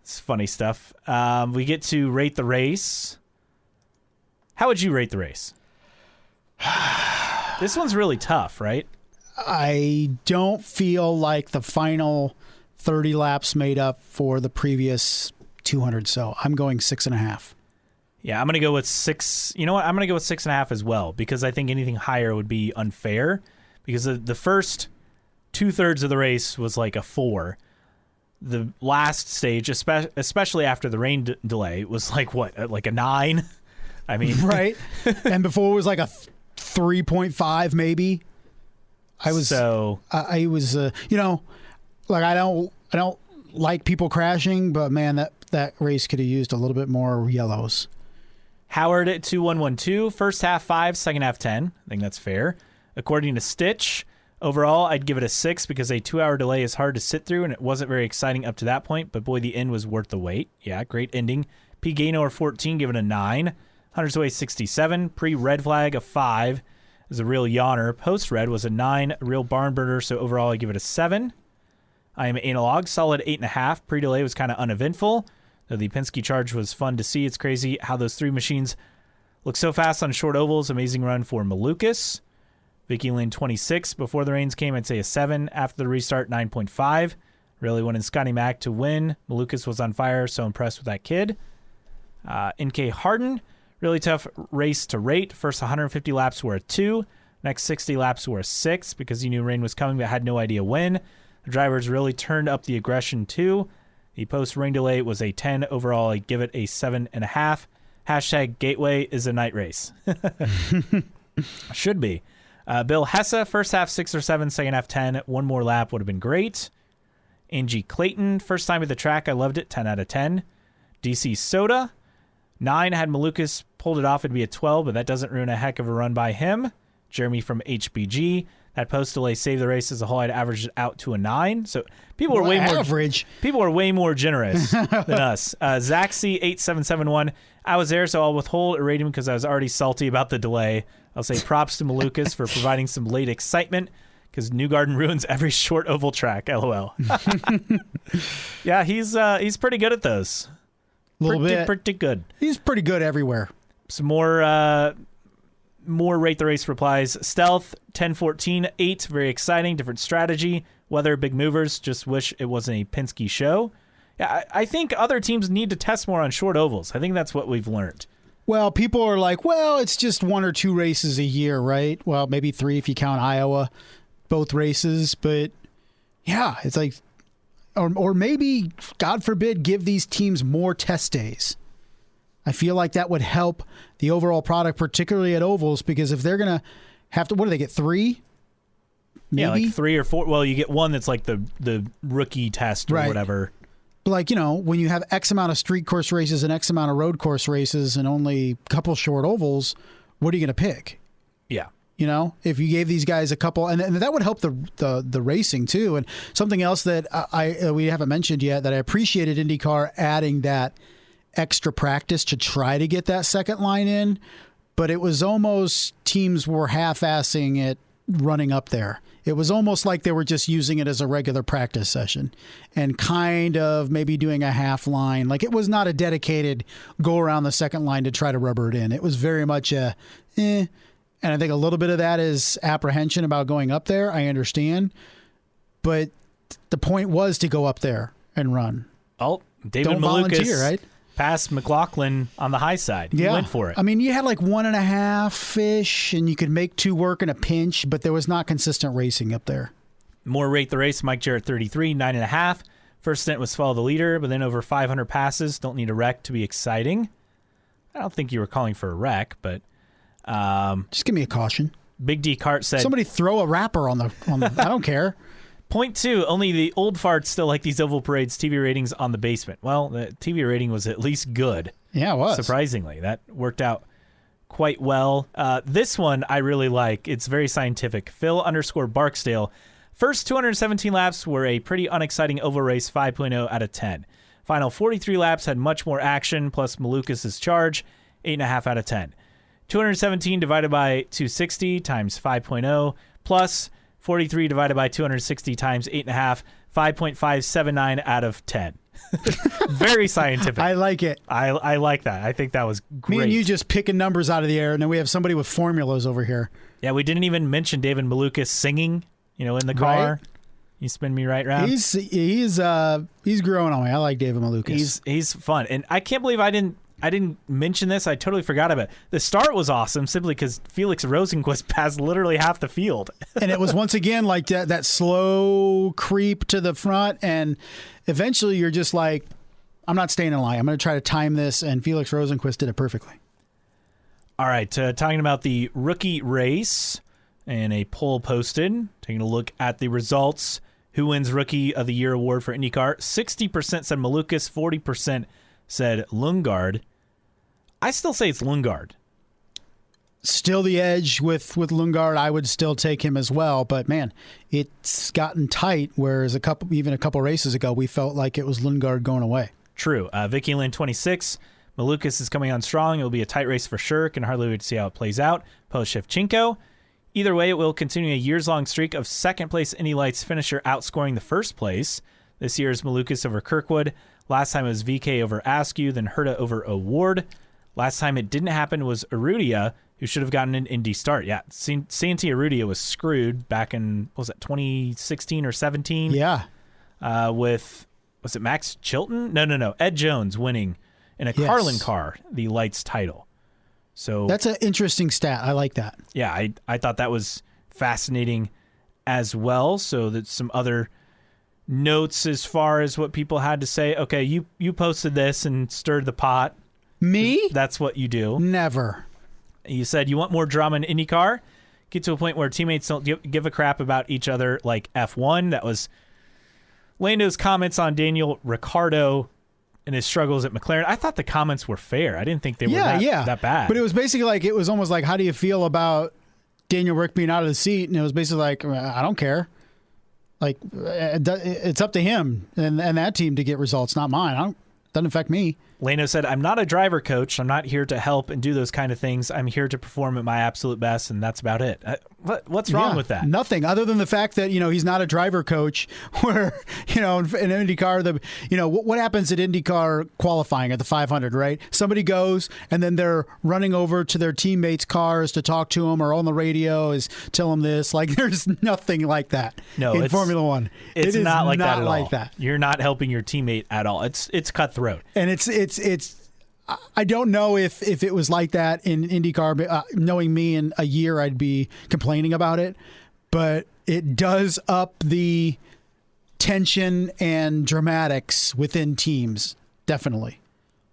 It's funny stuff. We get to rate the race. How would you rate the race? This one's really tough, right? I don't feel like the final 30 laps made up for the previous 200, so I'm going 6.5. Yeah, I'm going to go with 6. You know what? I'm going to go with 6.5 as well, because I think anything higher would be unfair, because the first 2/3 of the race was like a 4. The last stage, especially after the rain delay, was like what, like a 9? I mean, right. And before it was like a 3.5 maybe. I was, you know, like I don't like people crashing, but man, that race could have used a little bit more yellows. Howard at 2112, first half 5, second half 10. I think that's fair. According to Stitch, overall, I'd give it a 6 because a 2-hour delay is hard to sit through, and it wasn't very exciting up to that point, but boy, the end was worth the wait. Yeah, great ending. P. Gaynor 14, give it a 9. Hunter's Way 67, pre-red flag a 5. Is a real yawner. Post-red was a 9, a real barn burner, so overall I give it a 7. I am analog, solid 8.5. Pre-delay was kind of uneventful, though the Penske charge was fun to see. It's crazy how those 3 machines look so fast on short ovals. Amazing run for Malukas. Vicky Lynn 26. Before the rains came, I'd say a 7. After the restart, 9.5. Really wanted Scotty Mack to win. Malukas was on fire, so impressed with that kid. NK Harden. Really tough race to rate. First 150 laps were a 2. Next 60 laps were a 6 because he knew rain was coming but had no idea when. The drivers really turned up the aggression too. The post-rain delay was a 10. Overall, I give it a 7.5. Hashtag Gateway is a night race. Should be. Bill Hessa, first half 6 or 7, second half 10. One more lap would have been great. Angie Clayton, first time at the track. I loved it. 10 out of 10. DC Soda. 9 had Malukas pulled it off, it'd be a 12, but that doesn't ruin a heck of a run by him. Jeremy from HBG. That post delay saved the race as a whole. I'd average it out to a 9. So people are way more generous than us. Zaxi 8771. I was there, so I'll withhold a rating because I was already salty about the delay. I'll say props to Malukas for providing some late excitement because Newgarden ruins every short oval track. LOL. Yeah, he's pretty good at those. A little bit. Pretty good. He's pretty good everywhere. Some more Rate the Race replies. Stealth, 10-14, 8, very exciting, different strategy. Weather, big movers, just wish it wasn't a Penske show. Yeah, I think other teams need to test more on short ovals. I think that's what we've learned. Well, people are like, well, it's just 1 or 2 races a year, right? Well, maybe 3 if you count Iowa, both races. But, yeah, it's like, or maybe, God forbid, give these teams more test days. I feel like that would help the overall product, particularly at ovals, because if they're going to have to, what do they get, 3? Maybe? Yeah, like 3 or 4. Well, you get one that's like the rookie test or whatever. Like, when you have X amount of street course races and X amount of road course races and only a couple short ovals, what are you going to pick? Yeah. If you gave these guys a couple, and that would help the racing too. And something else that we haven't mentioned yet that I appreciated IndyCar adding that extra practice to try to get that second line in, but it was almost teams were half-assing it running up there. It was almost like they were just using it as a regular practice session and kind of maybe doing a half line. Like it was not a dedicated go around the second line to try to rubber it in. It was very much a And I think a little bit of that is apprehension about going up there. I understand. But the point was to go up there and run. Oh, David Don't Malukas volunteer, right? Passed McLaughlin on the high side. He went for it. I mean, you had like 1.5-ish, and you could make 2 work in a pinch, but there was not consistent racing up there. More Rate the Race, Mike Jarrett 33, 9.5. First stint was follow the leader, but then over 500 passes. Don't need a wreck to be exciting. I don't think you were calling for a wreck, but just give me a caution. Big D Cart said somebody throw a wrapper on the I don't care. Point 2, only the old farts still like these oval parades. TV ratings on the basement. Well, the TV rating was at least good. Yeah, it was. Surprisingly. That worked out quite well. This one I really like. It's very scientific. Phil_Barksdale. First 217 laps were a pretty unexciting oval race, 5.0 out of 10. Final 43 laps had much more action, plus Malukas' charge, 8.5 out of 10. 217 divided by 260 times 5.0, plus 43 divided by 260 times 8.5, 5.579 out of 10. Very scientific. I like it. I like that. I think that was great. Me and you just picking numbers out of the air, and then we have somebody with formulas over here. Yeah, we didn't even mention David Malukas singing, in the car. Right. You spin me right round. He's growing on me. I like David Malukas. He's fun, and I can't believe I didn't mention this. I totally forgot about it. The start was awesome simply because Felix Rosenqvist passed literally half the field. And it was once again like that slow creep to the front. And eventually you're just like, I'm not staying in line. I'm going to try to time this. And Felix Rosenqvist did it perfectly. All right. Talking about the rookie race and a poll posted, taking a look at the results. Who wins Rookie of the Year award for IndyCar? 60% said Malukas, 40% said Lundgaard. I still say it's Lundgaard. Still the edge with Lundgaard. I would still take him as well. But, man, it's gotten tight, whereas a couple races ago, we felt like it was Lundgaard going away. True. Vicky Lynn, 26. Malukas is coming on strong. It will be a tight race for sure. Can hardly wait to see how it plays out. Post-Shevchenko. Either way, it will continue a years-long streak of second-place Indy Lights finisher outscoring the first place. This year is Malukas over Kirkwood. Last time it was VK over Askew, then Herta over O'Ward. Last time it didn't happen was Urrutia, who should have gotten an Indy start. Yeah, Santi Urrutia was screwed back in, 2016 or 17? Yeah. Was it Max Chilton? No. Ed Jones winning in a Carlin car, the Lights title. So that's an interesting stat. I like that. Yeah, I thought that was fascinating as well. So that's some other notes as far as what people had to say. Okay, you posted this and stirred the pot. Me? That's what you do. Never. You said you want more drama in IndyCar. Get to a point where teammates don't give a crap about each other like F1. That was Lando's comments on Daniel Ricciardo and his struggles at McLaren. I thought the comments were fair. I didn't think they were that bad. But it was basically like, it was almost like, how do you feel about Daniel Rick being out of the seat? And it was basically like, I don't care. Like, it's up to him and that team to get results, not mine. Doesn't affect me. Leno said, I'm not a driver coach. I'm not here to help and do those kind of things. I'm here to perform at my absolute best, and that's about it. What's wrong with that? Nothing other than the fact that, he's not a driver coach where, in IndyCar, what happens at IndyCar qualifying at the 500, right? Somebody goes and then they're running over to their teammates' cars to talk to them or on the radio is tell them this. Like, there's nothing like that in Formula One. It's not like that at all. That. You're not helping your teammate at all. It's cutthroat. And it's I don't know if it was like that in IndyCar. Knowing me, in a year I'd be complaining about it, but it does up the tension and dramatics within teams, definitely.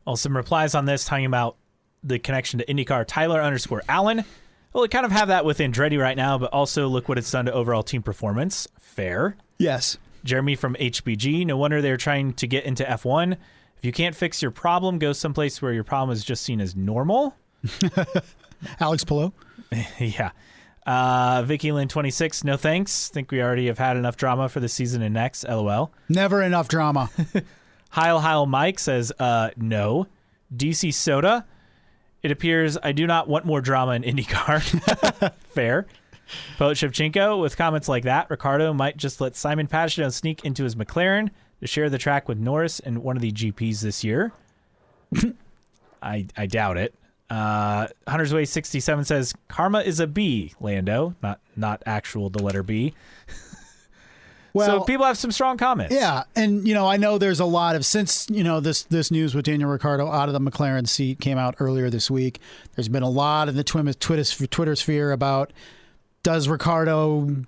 Well, some replies on this talking about the connection to IndyCar. Tyler_Allen. Well, we kind of have that with Andretti right now, but also look what it's done to overall team performance. Fair. Yes. Jeremy from HBG. No wonder they're trying to get into F1. If you can't fix your problem, go someplace where your problem is just seen as normal. Alex Palou. Yeah. Vicky Lynn 26. No thanks. Think we already have had enough drama for the season and next. LOL. Never enough drama. Heil Mike says no. DC Soda. It appears I do not want more drama in IndyCar. Fair. Poet Shevchenko with comments like that. Ricciardo might just let Simon Pagenaud sneak into his McLaren to share the track with Norris in one of the GPs this year. I doubt it. Hunter's Way 67 says karma is a B, Lando, not actual the letter B. Well, so people have some strong comments. Yeah, and I know there's a lot of since this news with Daniel Ricciardo out of the McLaren seat came out earlier this week. There's been a lot in the Twitter sphere about does Ricciardo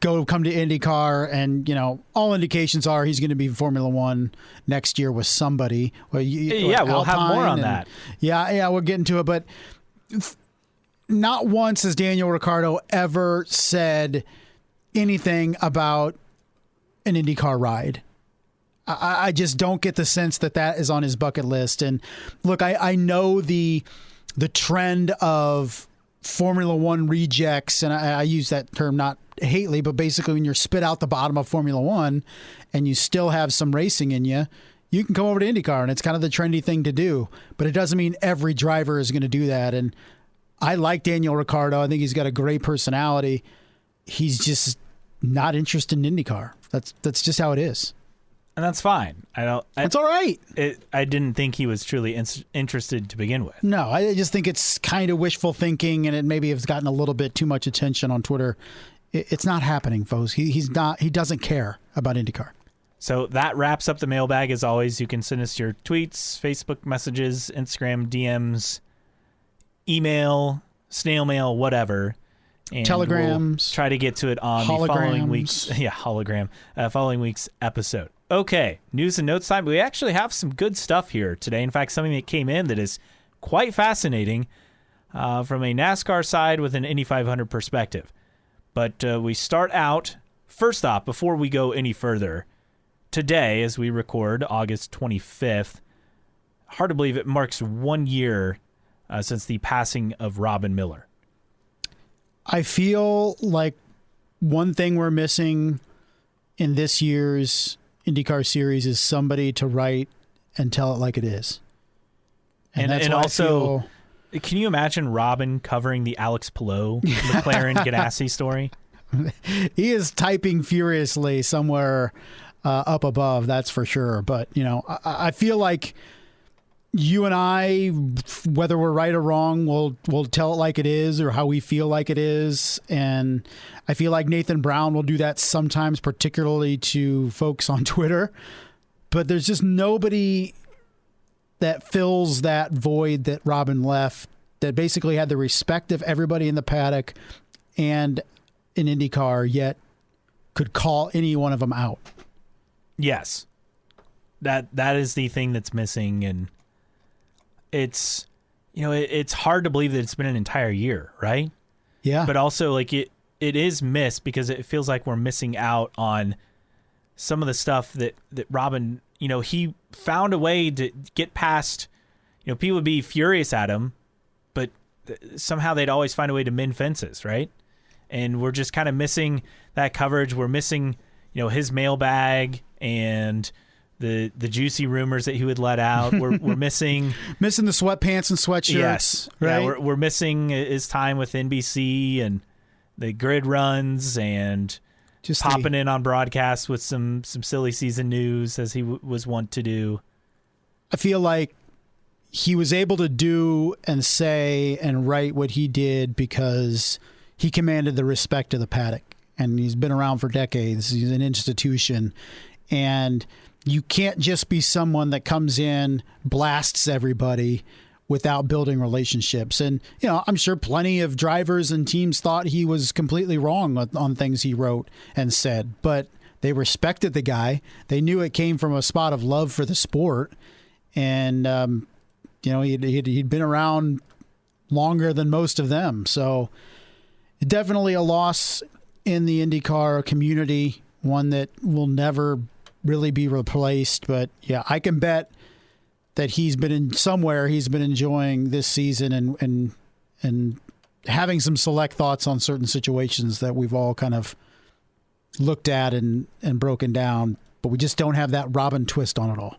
come to IndyCar, and all indications are he's going to be Formula One next year with somebody. We'll have more on that. Yeah, we're getting to it, but not once has Daniel Ricciardo ever said anything about an IndyCar ride. I just don't get the sense that is on his bucket list. And look, I know the trend of Formula One rejects, and I use that term not hately, but basically when you're spit out the bottom of Formula One and you still have some racing in you, you can come over to IndyCar, and it's kind of the trendy thing to do. But it doesn't mean every driver is going to do that. And I like Daniel Ricciardo. I think he's got a great personality. He's just not interested in IndyCar. That's just how it is. And that's fine. It's all right. I didn't think he was truly interested to begin with. No, I just think it's kind of wishful thinking, and it maybe has gotten a little bit too much attention on Twitter. It's not happening, folks. He's not. He doesn't care about IndyCar. So that wraps up the mailbag. As always, you can send us your tweets, Facebook messages, Instagram DMs, email, snail mail, whatever. And telegrams. We'll try to get to it on the following week's following week's episode. Okay, news and notes time. We actually have some good stuff here today. In fact, something that came in that is quite fascinating from a NASCAR side with an Indy 500 perspective. But we start out, first off, before we go any further, today, as we record, August 25th, hard to believe it marks 1 year since the passing of Robin Miller. I feel like one thing we're missing in this year's IndyCar series is somebody to write and tell it like it is. And also, can you imagine Robin covering the Alex Palou McLaren Ganassi story? He is typing furiously somewhere up above, that's for sure. But, I feel like you and I, whether we're right or wrong, we'll tell it like it is or how we feel like it is. And I feel like Nathan Brown will do that sometimes, particularly to folks on Twitter. But there's just nobody that fills that void that Robin left, that basically had the respect of everybody in the paddock and in IndyCar, yet could call any one of them out. Yes. That is the thing that's missing, and it's it's hard to believe that it's been an entire year, right? Yeah. But also, like, it is missed because it feels like we're missing out on some of the stuff that Robin, he found a way to get past. People would be furious at him, but somehow they'd always find a way to mend fences, right? And we're just kind of missing that coverage. We're missing, his mailbag and the juicy rumors that he would let out. We're missing the sweatpants and sweatshirts. Yes, right. Yeah, we're missing his time with NBC and the grid runs and just popping in on broadcasts with some silly season news as he was wont to do. I feel like he was able to do and say and write what he did because he commanded the respect of the paddock, and he's been around for decades. He's an institution, and you can't just be someone that comes in, blasts everybody without building relationships. And, I'm sure plenty of drivers and teams thought he was completely wrong on things he wrote and said, but they respected the guy. They knew it came from a spot of love for the sport. And, he'd been around longer than most of them. So definitely a loss in the IndyCar community, one that will never really be replaced. But yeah, I can bet that he's been enjoying this season and having some select thoughts on certain situations that we've all kind of looked at and broken down, but we just don't have that Robin twist on it all.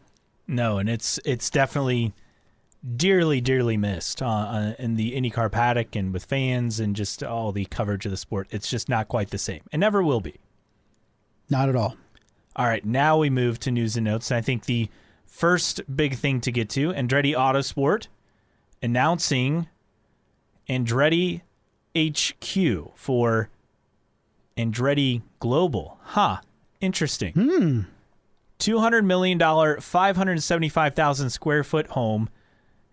No, and it's definitely dearly, dearly missed in the IndyCar paddock and with fans and just all the coverage of the sport. It's just not quite the same. It never will be. Not at all. All right, now we move to news and notes. And I think the first big thing to get to, Andretti Autosport announcing Andretti HQ for Andretti Global. Interesting. $200 million, 575,000 square foot home.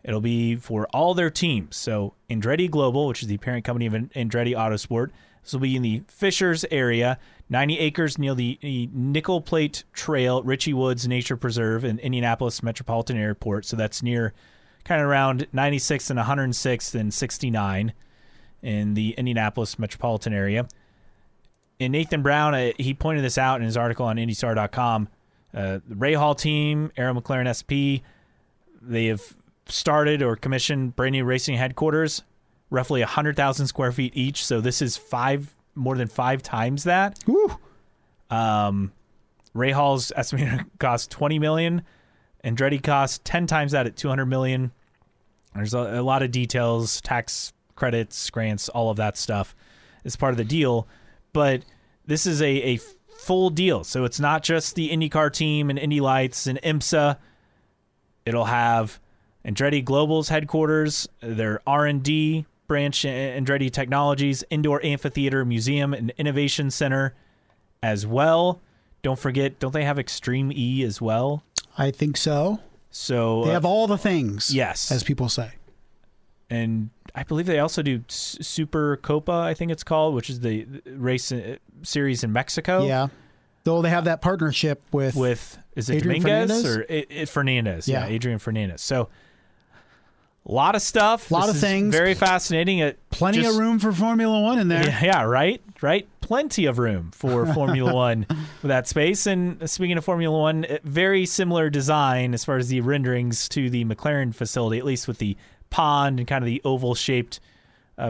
It'll be for all their teams. So Andretti Global, which is the parent company of Andretti Autosport, this will be in the Fishers area, 90 acres near the Nickel Plate Trail, Ritchie Woods Nature Preserve in Indianapolis Metropolitan Airport. So that's near kind of around 96th and 106th and 69 in the Indianapolis metropolitan area. And Nathan Brown, he pointed this out in his article on IndyStar.com. The Ray Hall team, Arrow McLaren SP, they have started or commissioned brand new racing headquarters, roughly 100,000 square feet each. So this is more than 5 times that. Woo. Ray Hall's estimated cost $20 million. Andretti costs 10 times that at $200 million. There's a lot of details, tax credits, grants, all of that stuff is part of the deal. But this is a full deal. So it's not just the IndyCar team and Indy Lights and IMSA. It'll have Andretti Global's headquarters, their R&D branch, Andretti Technologies, Indoor Amphitheater, Museum, and Innovation Center as well. Don't forget, don't they have Extreme E as well? I think so. So they have all the things, yes, as people say. And I believe they also do Super Copa, I think it's called, which is the race series in Mexico. Yeah. Though they have that partnership with is it Adrian Dominguez Fernandez? or Fernandez? Yeah, Adrian Fernandez. So a lot of stuff. A lot of things. Very fascinating. Plenty of room for Formula One in there. Yeah, right. Plenty of room for Formula One with that space. And speaking of Formula One, very similar design as far as the renderings to the McLaren facility, at least with the pond and kind of the oval-shaped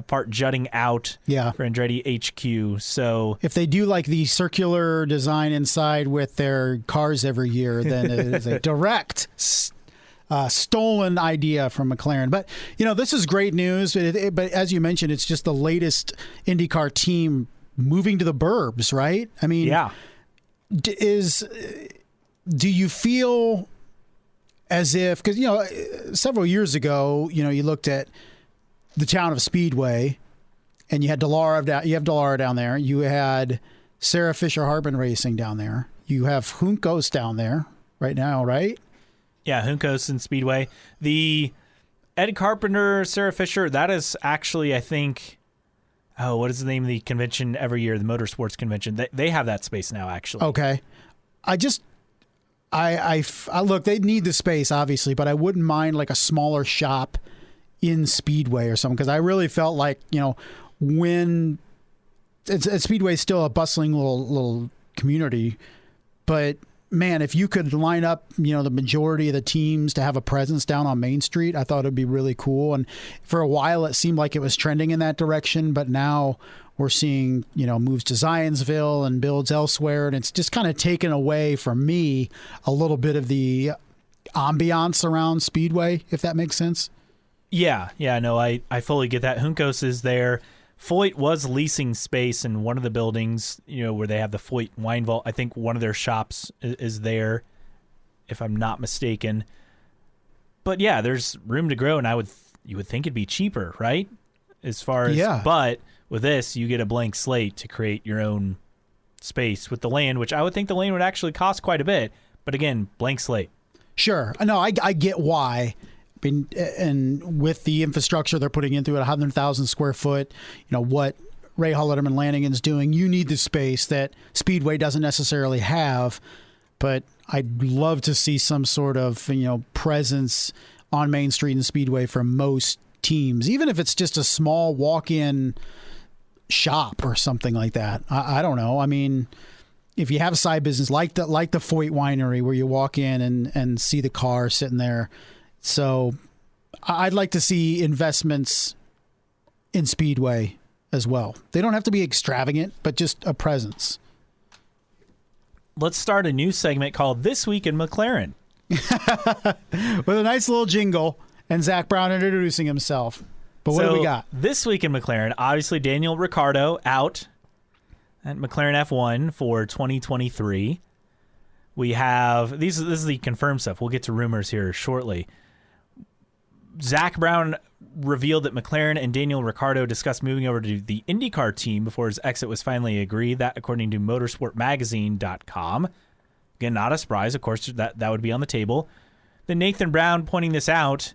part jutting out for Andretti HQ. So if they do like the circular design inside with their cars every year, then it is a direct stolen idea from McLaren. But, this is great news. But as you mentioned, it's just the latest IndyCar team moving to the burbs, right? I mean, do you feel as if, because, several years ago, you looked at the town of Speedway and you had Dallara down there. You had Sarah Fisher Harbin Racing down there. You have Juncos down there right now, right? Yeah, Juncos and Speedway. The Ed Carpenter, Sarah Fisher, that is actually, I think, what is the name of the convention every year, the motorsports convention? They have that space now, actually. Okay. I look, they need the space, obviously, but I wouldn't mind like a smaller shop in Speedway or something, because I really felt like, when Speedway is still a bustling little community, but man, if you could line up, the majority of the teams to have a presence down on Main Street, I thought it'd be really cool. And for a while, it seemed like it was trending in that direction, but now we're seeing, moves to Zionsville and builds elsewhere, and it's just kind of taken away from me a little bit of the ambiance around Speedway, if that makes sense. Yeah, no, I fully get that. Juncos is there. Foyt was leasing space in one of the buildings, where they have the Foyt wine vault. I think one of their shops is there, if I'm not mistaken. But yeah, there's room to grow, and you would think it'd be cheaper, right? As far as, but with this, you get a blank slate to create your own space with the land, which I would think the land would actually cost quite a bit. But again, blank slate. Sure. No, I get why. And with the infrastructure they're putting into it, 100,000 square foot, what Ray Holliderman Lanigan's doing, you need the space that Speedway doesn't necessarily have. But I'd love to see some sort of, presence on Main Street and Speedway for most teams, even if it's just a small walk-in shop or something like that. I don't know. I mean, if you have a side business like the Foyt Winery where you walk in and see the car sitting there. So I'd like to see investments in Speedway as well. They don't have to be extravagant, but just a presence. Let's start a new segment called This Week in McLaren. With a nice little jingle and Zach Brown introducing himself. But what do we got? This week in McLaren, obviously Daniel Ricciardo out at McLaren F1 for 2023. We have, this is the confirmed stuff. We'll get to rumors here shortly. Zach Brown revealed that McLaren and Daniel Ricciardo discussed moving over to the IndyCar team before his exit was finally agreed. That, according to motorsportmagazine.com. Again, not a surprise. Of course, that would be on the table. Then Nathan Brown pointing this out.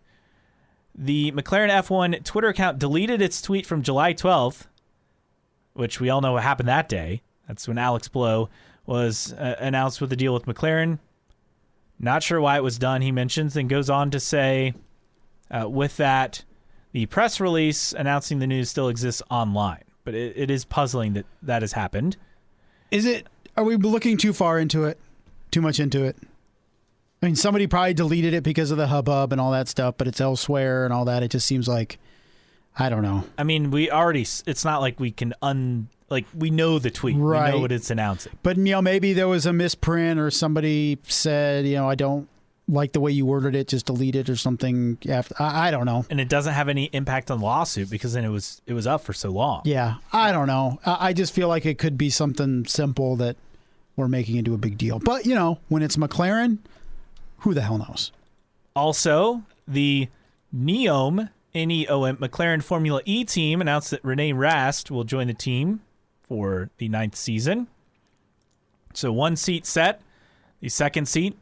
The McLaren F1 Twitter account deleted its tweet from July 12th, which we all know what happened that day. That's when Alex Blow was announced with a deal with McLaren. Not sure why it was done, he mentions, and goes on to say, with that, the press release announcing the news still exists online. But it is puzzling that has happened. Are we looking too far into it? Too much into it? I mean, somebody probably deleted it because of the hubbub and all that stuff, but it's elsewhere and all that. It just seems like, I don't know. I mean, it's not like we can we know the tweet. Right. We know what it's announcing. But, maybe there was a misprint or somebody said, I don't like the way you worded it, just delete it or something. After, I don't know. And it doesn't have any impact on the lawsuit because then it was up for so long. Yeah, I don't know. I just feel like it could be something simple that we're making into a big deal. But, when it's McLaren, who the hell knows? Also, the NEOM McLaren Formula E team announced that Rene Rast will join the team for the 9th season. So one seat set. The second seat,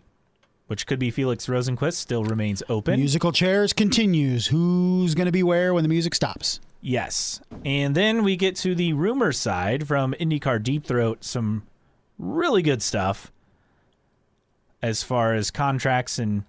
which could be Felix Rosenqvist, still remains open. Musical chairs continues. Who's going to be where when the music stops? Yes. And then we get to the rumor side from IndyCar Deep Throat. Some really good stuff as far as contracts and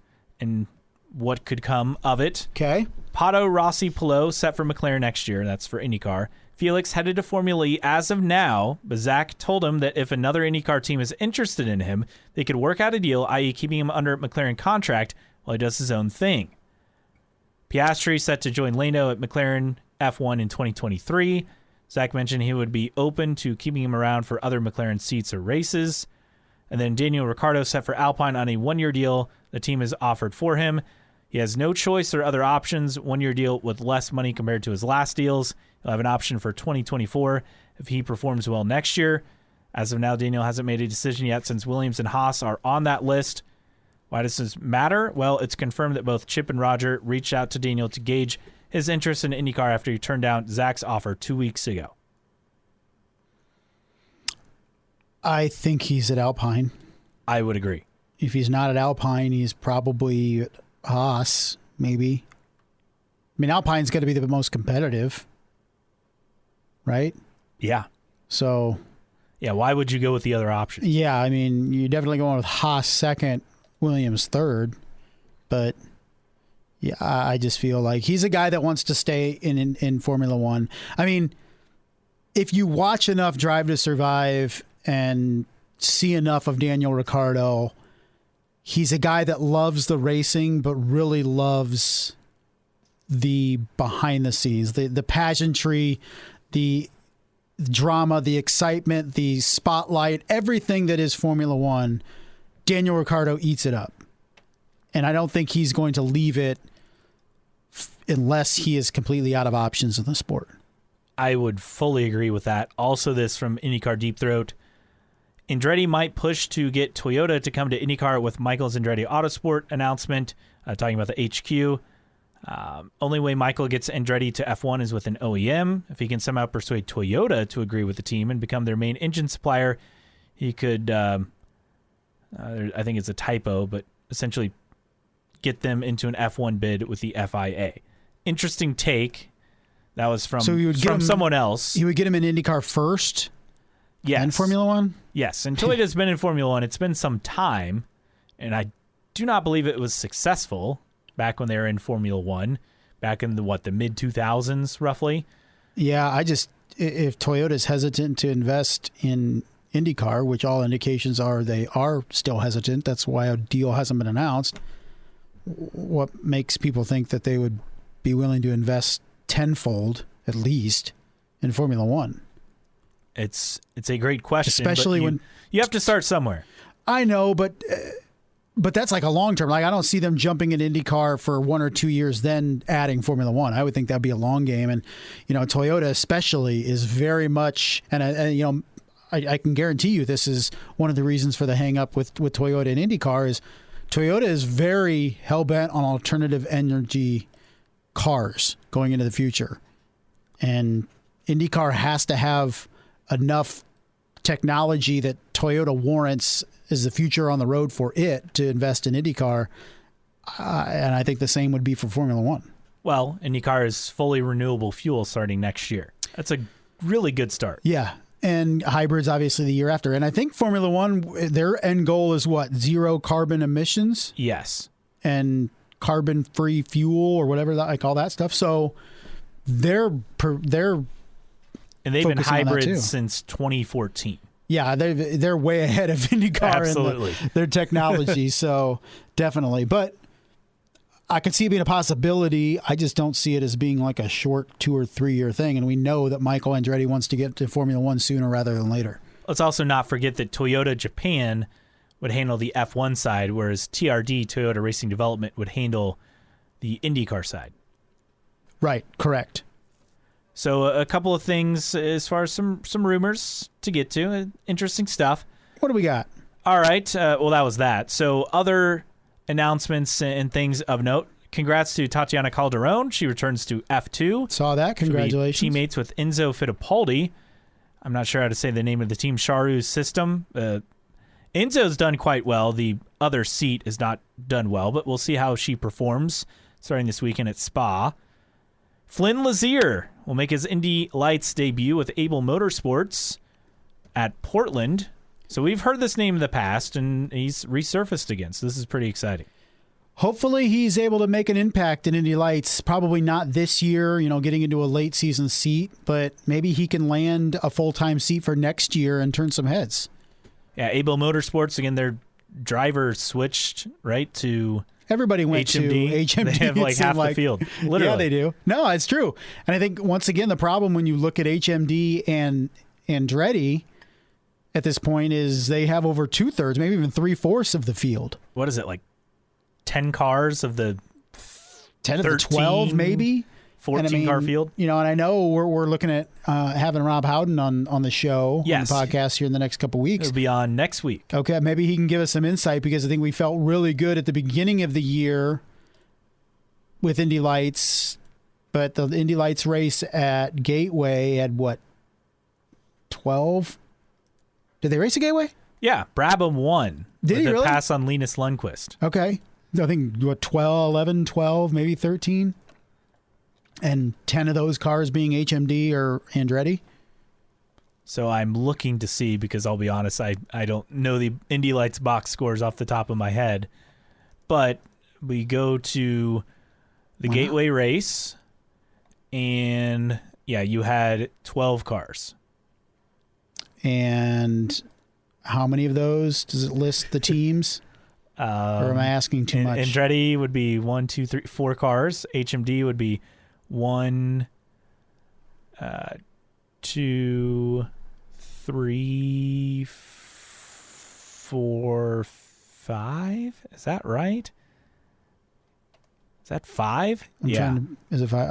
what could come of it. Okay. Pato Rossi-Pelot set for McLaren next year. That's for IndyCar. Felix headed to Formula E as of now, but Zach told him that if another IndyCar team is interested in him, they could work out a deal, i.e. keeping him under McLaren contract while he does his own thing. Piastri set to join Lando at McLaren F1 in 2023. Zach mentioned he would be open to keeping him around for other McLaren seats or races. And then Daniel Ricciardo set for Alpine on a one-year deal the team has offered for him. He has no choice or other options. One-year deal with less money compared to his last deals. He'll have an option for 2024 if he performs well next year. As of now, Daniel hasn't made a decision yet since Williams and Haas are on that list. Why does this matter? Well, it's confirmed that both Chip and Roger reached out to Daniel to gauge his interest in IndyCar after he turned down Zach's offer 2 weeks ago. I think he's at Alpine. I would agree. If he's not at Alpine, he's probably at Haas, maybe. I mean, Alpine's got to be the most competitive, right? Yeah. So. Yeah, why would you go with the other option? Yeah, I mean, you're definitely going with Haas second, Williams third. But, yeah, I just feel like he's a guy that wants to stay in Formula One. I mean, if you watch enough Drive to Survive and see enough of Daniel Ricciardo. He's a guy that loves the racing, but really loves the behind the scenes, the pageantry, the drama, the excitement, the spotlight, everything that is Formula One. Daniel Ricciardo eats it up. And I don't think he's going to leave it unless he is completely out of options in the sport. I would fully agree with that. Also, this from IndyCar Deep Throat. Andretti might push to get Toyota to come to IndyCar with Michael's Andretti Autosport announcement, talking about the HQ. Only way Michael gets Andretti to F1 is with an OEM. If he can somehow persuade Toyota to agree with the team and become their main engine supplier, he could, I think it's a typo, but essentially get them into an F1 bid with the FIA. Interesting take. That was from someone else. You would get him in IndyCar first? Yes. And Formula One? Yes. And Toyota's been in Formula One. It's been some time, and I do not believe it was successful back when they were in Formula One, back in the mid-2000s, roughly. Yeah, if Toyota's hesitant to invest in IndyCar, which all indications are they are still hesitant, that's why a deal hasn't been announced, what makes people think that they would be willing to invest tenfold, at least, in Formula One? It's a great question. Especially when you have to start somewhere. I know, but that's like a long term. Like, I don't see them jumping in IndyCar for 1 or 2 years, then adding Formula One. I would think that'd be a long game. And, Toyota especially is very much, and I can guarantee you this is one of the reasons for the hang up with Toyota and IndyCar is Toyota is very hell-bent on alternative energy cars going into the future. And IndyCar has to have enough technology that Toyota warrants is the future on the road for it to invest in IndyCar. And I think the same would be for Formula One. Well, IndyCar is fully renewable fuel starting next year. That's a really good start. Yeah. And hybrids, obviously, the year after. And I think Formula One, their end goal is what? 0 carbon emissions? Yes. And carbon-free fuel or whatever I call that stuff. So they're and they've been hybrids since 2014. Yeah, they're way ahead of IndyCar Absolutely. and their technology. So definitely. But I could see it being a possibility. I just don't see it as being like a short 2 or 3 year thing. And we know that Michael Andretti wants to get to Formula One sooner rather than later. Let's also not forget that Toyota Japan would handle the F1 side, whereas TRD, Toyota Racing Development, would handle the IndyCar side. Right, correct. So a couple of things as far as some rumors to get to. Interesting stuff. What do we got? All right. Well, that was that. So other announcements and things of note. Congrats to Tatiana Calderon. She returns to F2. Saw that. Congratulations. Teammates with Enzo Fittipaldi. I'm not sure how to say the name of the team. Charu's system. Enzo's done quite well. The other seat has not done well, but we'll see how she performs starting this weekend at Spa. Flynn Lazier will make his Indy Lights debut with Able Motorsports at Portland. So we've heard this name in the past, and he's resurfaced again. So this is pretty exciting. Hopefully he's able to make an impact in Indy Lights. Probably not this year, getting into a late season seat, but maybe he can land a full-time seat for next year and turn some heads. Yeah, Able Motorsports, again, their driver switched, right, to everybody went HMD. To HMD. They have like half the field. Literally. Yeah, they do. No, it's true. And I think, once again, the problem when you look at HMD and Andretti at this point is they have over 2/3, maybe even 3/4 of the field. What is it, like 10 cars of the 10 of the 12, maybe? 14-car field. And I know we're looking at having Rob Howden on the show, yes, on the podcast here in the next couple weeks. It'll be on next week. Okay, maybe he can give us some insight because I think we felt really good at the beginning of the year with Indy Lights, but the Indy Lights race at Gateway had what, 12? Did they race at Gateway? Yeah, Brabham won. Did he really? Pass on Linus Lundqvist. Okay. I think, 11, 12, maybe 13? And 10 of those cars being HMD or Andretti? So I'm looking to see, because I'll be honest, I don't know the Indy Lights box scores off the top of my head. But we go to the Gateway race, and, yeah, you had 12 cars. And how many of those does it list the teams? Or am I asking too much? Andretti would be 1, 2, 3, 4 cars. HMD would be 1, 2, 3, 4, 5. Is that right? Is that 5? I'm trying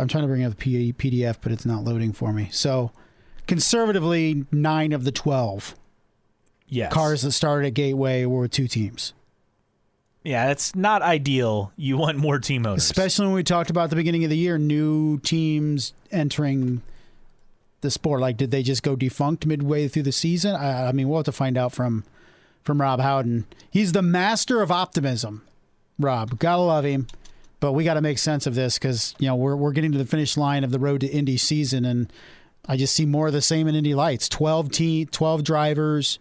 to bring up the PDF, but it's not loading for me. So, conservatively, 9 of the 12 cars that started at Gateway were with 2 teams. Yeah, it's not ideal. You want more team owners. Especially when we talked about at the beginning of the year, new teams entering the sport. Like, did they just go defunct midway through the season? I mean, we'll have to find out from Rob Howden. He's the master of optimism, Rob. Gotta love him. But we got to make sense of this because, we're getting to the finish line of the road to Indy season, and I just see more of the same in Indy Lights. 12 drivers.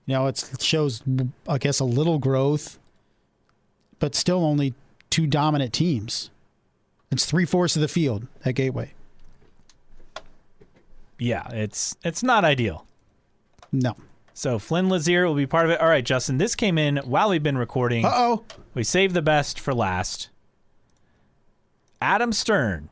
It shows, I guess, a little growth, but still only 2 dominant teams. It's 3/4 of the field at Gateway. Yeah, it's not ideal. No. So Flynn Lazier will be part of it. All right, Justin, this came in while we've been recording. Uh-oh. We saved the best for last. Adam Stern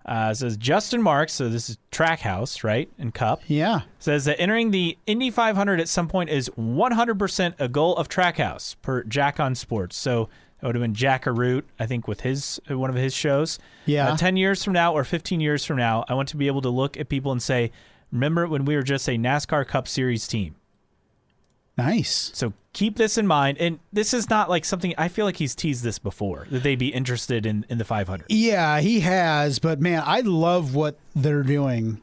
says Justin Marks, so this is Trackhouse, right, in Cup. Yeah. Says that entering the Indy 500 at some point is 100% a goal of Trackhouse per Jack on Sports. So it would have been Jack Arute, I think, with one of his shows. Yeah. 10 years from now or 15 years from now, I want to be able to look at people and say, remember when we were just a NASCAR Cup Series team? Nice. So keep this in mind. And this is not like something, I feel like he's teased this before, that they'd be interested in the 500. Yeah, he has. But, man, I love what they're doing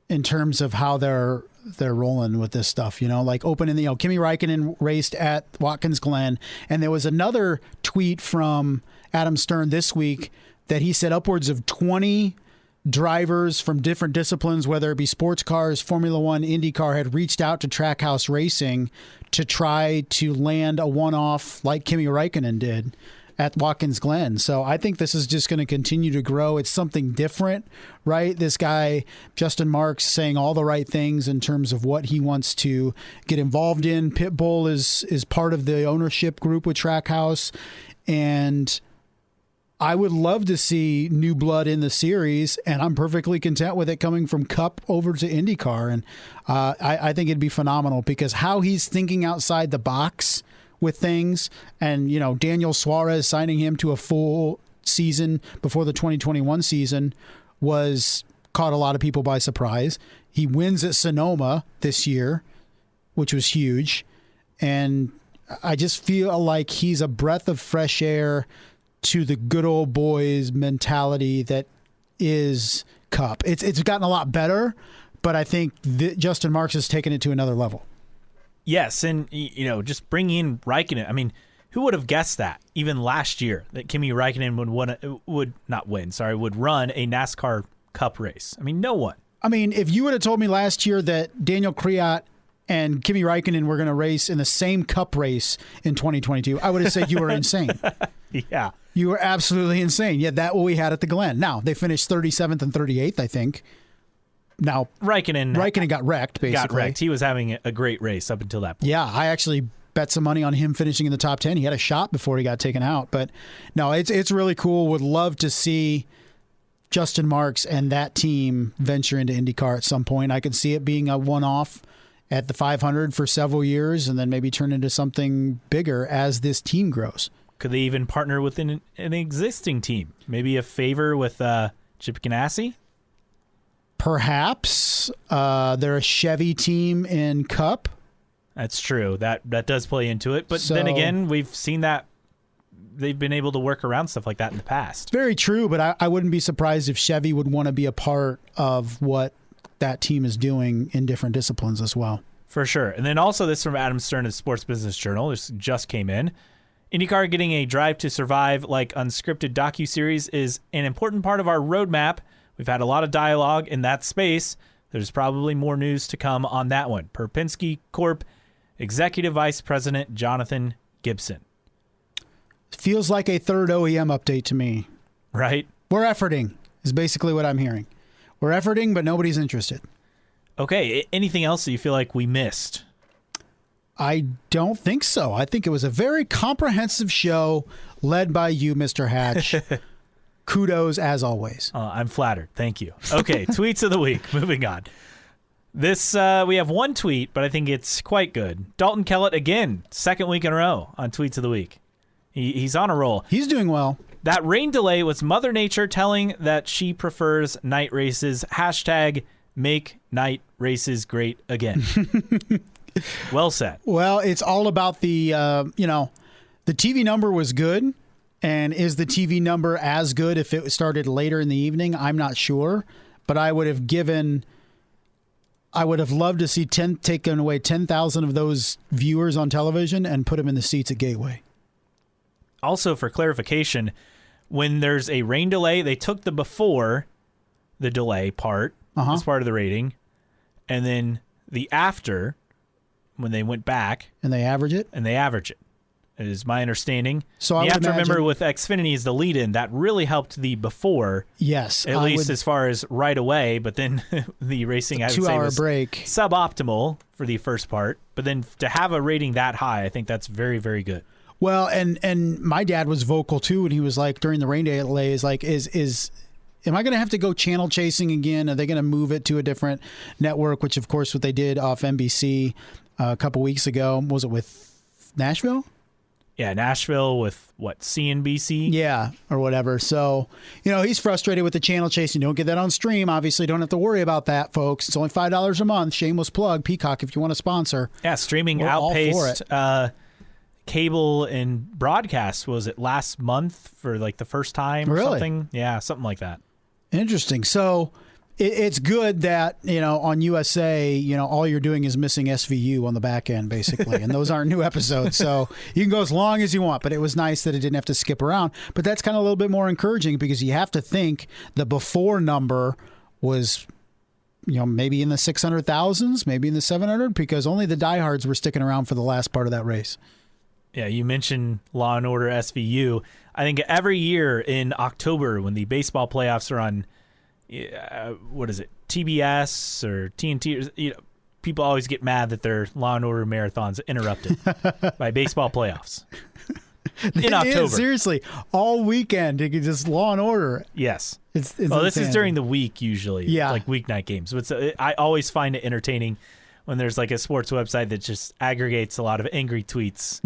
in terms of how they're rolling with this stuff, like opening Kimi Räikkönen raced at Watkins Glen. And there was another tweet from Adam Stern this week that he said upwards of 20 drivers from different disciplines, whether it be sports cars, Formula One, IndyCar, had reached out to Trackhouse Racing to try to land a one-off like Kimi Räikkönen did at Watkins Glen. So I think this is just going to continue to grow. It's something different, right? This guy, Justin Marks, saying all the right things in terms of what he wants to get involved in. Pitbull is part of the ownership group with Trackhouse, and I would love to see new blood in the series, and I'm perfectly content with it coming from Cup over to IndyCar. And I think it'd be phenomenal because how he's thinking outside the box with things, and Daniel Suarez signing him to a full season before the 2021 season caught a lot of people by surprise. He wins at Sonoma this year, which was huge, and I just feel like he's a breath of fresh air to the good old boys mentality that is Cup. It's gotten a lot better, but I think Justin Marks has taken it to another level. Yes, and just bringing in Räikkönen. I mean, who would have guessed that even last year that Kimi Räikkönen would run a NASCAR Cup race? I mean, no one. I mean, if you would have told me last year that Daniel Kvyat and Kimi Räikkönen were going to race in the same Cup race in 2022, I would have said you were insane. Yeah. You were absolutely insane. Yeah, that's what we had at the Glen. Now, they finished 37th and 38th, I think. Now, Räikkönen got wrecked, basically. He was having a great race up until that point. Yeah, I actually bet some money on him finishing in the top 10. He had a shot before he got taken out. But, no, it's really cool. Would love to see Justin Marks and that team venture into IndyCar at some point. I could see it being a one-off at the 500 for several years and then maybe turn into something bigger as this team grows. Could they even partner with an existing team? Maybe a favor with Chip Ganassi? Perhaps. They're a Chevy team in Cup. That's true. That does play into it. But then again, we've seen that they've been able to work around stuff like that in the past. Very true, but I wouldn't be surprised if Chevy would want to be a part of what that team is doing in different disciplines as well. For sure. And then also this from Adam Stern of Sports Business Journal. This just came in. IndyCar getting a Drive to Survive like unscripted docuseries is an important part of our roadmap. We've had a lot of dialogue in that space. There's probably more news to come on that one. Per Penske Corp Executive Vice President Jonathan Gibson. Feels like a third OEM update to me. Right? We're efforting is basically what I'm hearing. We're efforting, but nobody's interested. Okay. Anything else that you feel like we missed? I don't think so. I think it was a very comprehensive show led by you, Mr. Hatch. Kudos as always. I'm flattered. Thank you. Okay, tweets of the week. Moving on. This we have one tweet, but I think it's quite good. Dalton Kellett again, second week in a row on tweets of the week. He's on a roll. He's doing well. That rain delay was Mother Nature telling that she prefers night races. Hashtag make night races great again. Well said. Well, it's all about the the TV number was good. And is the TV number as good if it started later in the evening? I'm not sure, but I would have loved to see taken away 10,000 of those viewers on television and put them in the seats at Gateway. Also, for clarification, when there's a rain delay, they took the before the delay part as part of the rating, and then the after when they went back. And they average it? It is my understanding. So you have to remember with Xfinity as the lead-in, that really helped the before. Yes. At least as far as right away, but then the racing, I would say, 2-hour was break. Suboptimal for the first part. But then to have a rating that high, I think that's very, very good. Well, and my dad was vocal too, and he was like, during the rain delay, is like, am I going to have to go channel chasing again? Are they going to move it to a different network? Which, of course, what they did off NBC a couple weeks ago. Was it with Nashville? Yeah, Nashville with, CNBC? Yeah, or whatever. So, he's frustrated with the channel chasing. Don't get that on stream. Obviously, don't have to worry about that, folks. It's only $5 a month. Shameless plug. Peacock, if you want to sponsor. Yeah, streaming outpaced cable and broadcast. Was it last month for, the first time or something? Yeah, something like that. Interesting. So it's good that, on USA, all you're doing is missing SVU on the back end, basically. And those aren't new episodes. So you can go as long as you want. But it was nice that it didn't have to skip around. But that's kind of a little bit more encouraging because you have to think the before number was, maybe in the 600,000s, maybe in the 700, because only the diehards were sticking around for the last part of that race. Yeah, you mentioned Law & Order SVU. I think every year in October when the baseball playoffs are on, what is it, TBS or TNT, people always get mad that their Law & Order marathons interrupted by baseball playoffs in October. Seriously, all weekend, you could just Law & Order. Yes. It's this is during the week usually, like weeknight games. But I always find it entertaining when there's a sports website that just aggregates a lot of angry tweets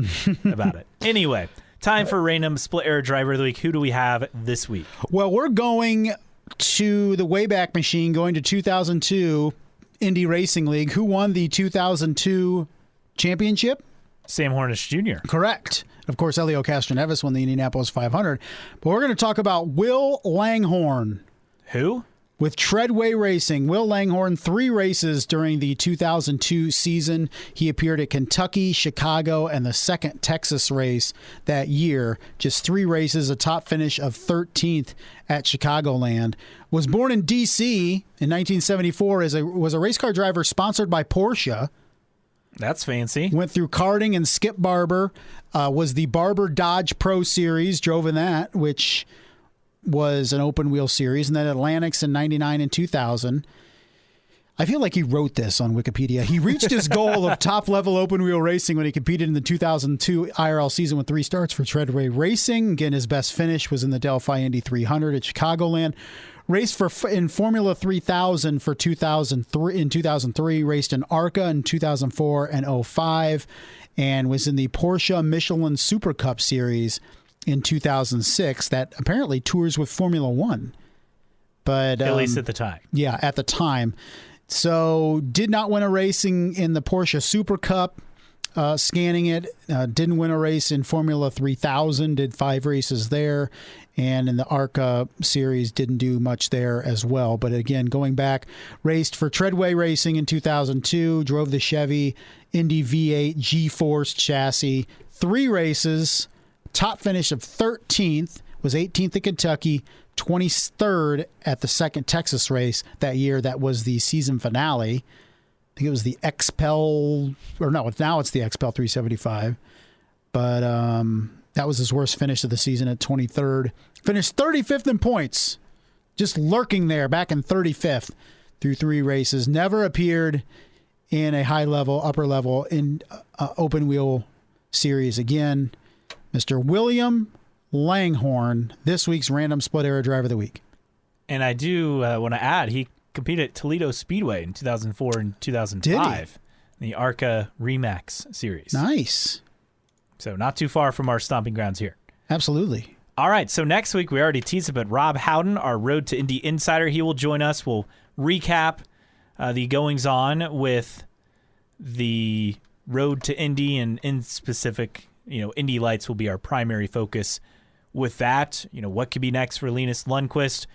about it. Anyway, time for random split error driver of the week. Who do we have this week? Well, we're going to the Wayback Machine, going to 2002 Indy Racing League. Who won the 2002 championship? Sam Hornish Jr. Correct. Of course, Elio Castroneves won the Indianapolis 500. But we're going to talk about Will Langhorne. Who? With Treadway Racing, Will Langhorne, 3 races during the 2002 season. He appeared at Kentucky, Chicago, and the second Texas race that year. Just 3 races, a top finish of 13th at Chicagoland. Was born in D.C. in 1974, was a race car driver sponsored by Porsche. That's fancy. Went through karting and Skip Barber. Was the Barber Dodge Pro Series, drove in that, which was an open wheel series, and then Atlantics in 99 and 2000. I feel like he wrote this on Wikipedia. He reached his goal of top-level open wheel racing when he competed in the 2002 IRL season with 3 starts for Treadway Racing. Again, his best finish was in the Delphi Indy 300 at Chicagoland. Raced in Formula 3000 for 2003, raced in ARCA in 2004 and 2005, and was in the Porsche Michelin Super Cup Series in 2006 that apparently tours with Formula One. But at least at the time. Yeah, at the time. So did not win a racing in the Porsche Super Cup, scanning it. Didn't win a race in Formula 3000, did 5 races there. And in the ARCA series, didn't do much there as well. But again, going back, raced for Treadway Racing in 2002, drove the Chevy Indy V8 G-Force chassis, 3 races, top finish of 13th, was 18th at Kentucky, 23rd at the second Texas race that year. That was the season finale. I think it was the XPEL, or no, now it's the XPEL 375. But that was his worst finish of the season at 23rd. Finished 35th in points, just lurking there back in 35th through 3 races. Never appeared in a high level, upper level in open wheel series again. Mr. William Langhorne, this week's Random Split Era Driver of the Week. And I do want to add, he competed at Toledo Speedway in 2004 and 2005 in the ARCA Remax series. Nice. So not too far from our stomping grounds here. Absolutely. All right, so next week, we already teased it, but Rob Howden, our Road to Indy insider, he will join us. We'll recap the goings-on with the Road to Indy, and in specific, Indy Lights will be our primary focus with that. What could be next for Linus Lundqvist?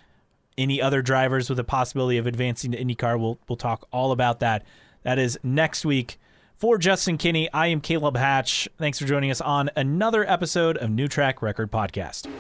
Any other drivers with a possibility of advancing to IndyCar? We'll talk all about that. That is next week. For Justin Kinney, I am Caleb Hatch. Thanks for joining us on another episode of New Track Record Podcast.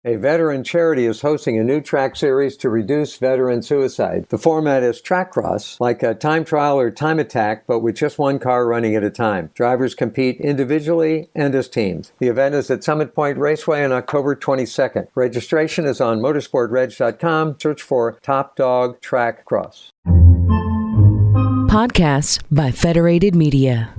A veteran charity is hosting a new track series to reduce veteran suicide. The format is track cross, like a time trial or time attack, but with just one car running at a time. Drivers compete individually and as teams. The event is at Summit Point Raceway on October 22nd. Registration is on motorsportreg.com. Search for Top Dog Track Cross. Podcasts by Federated Media.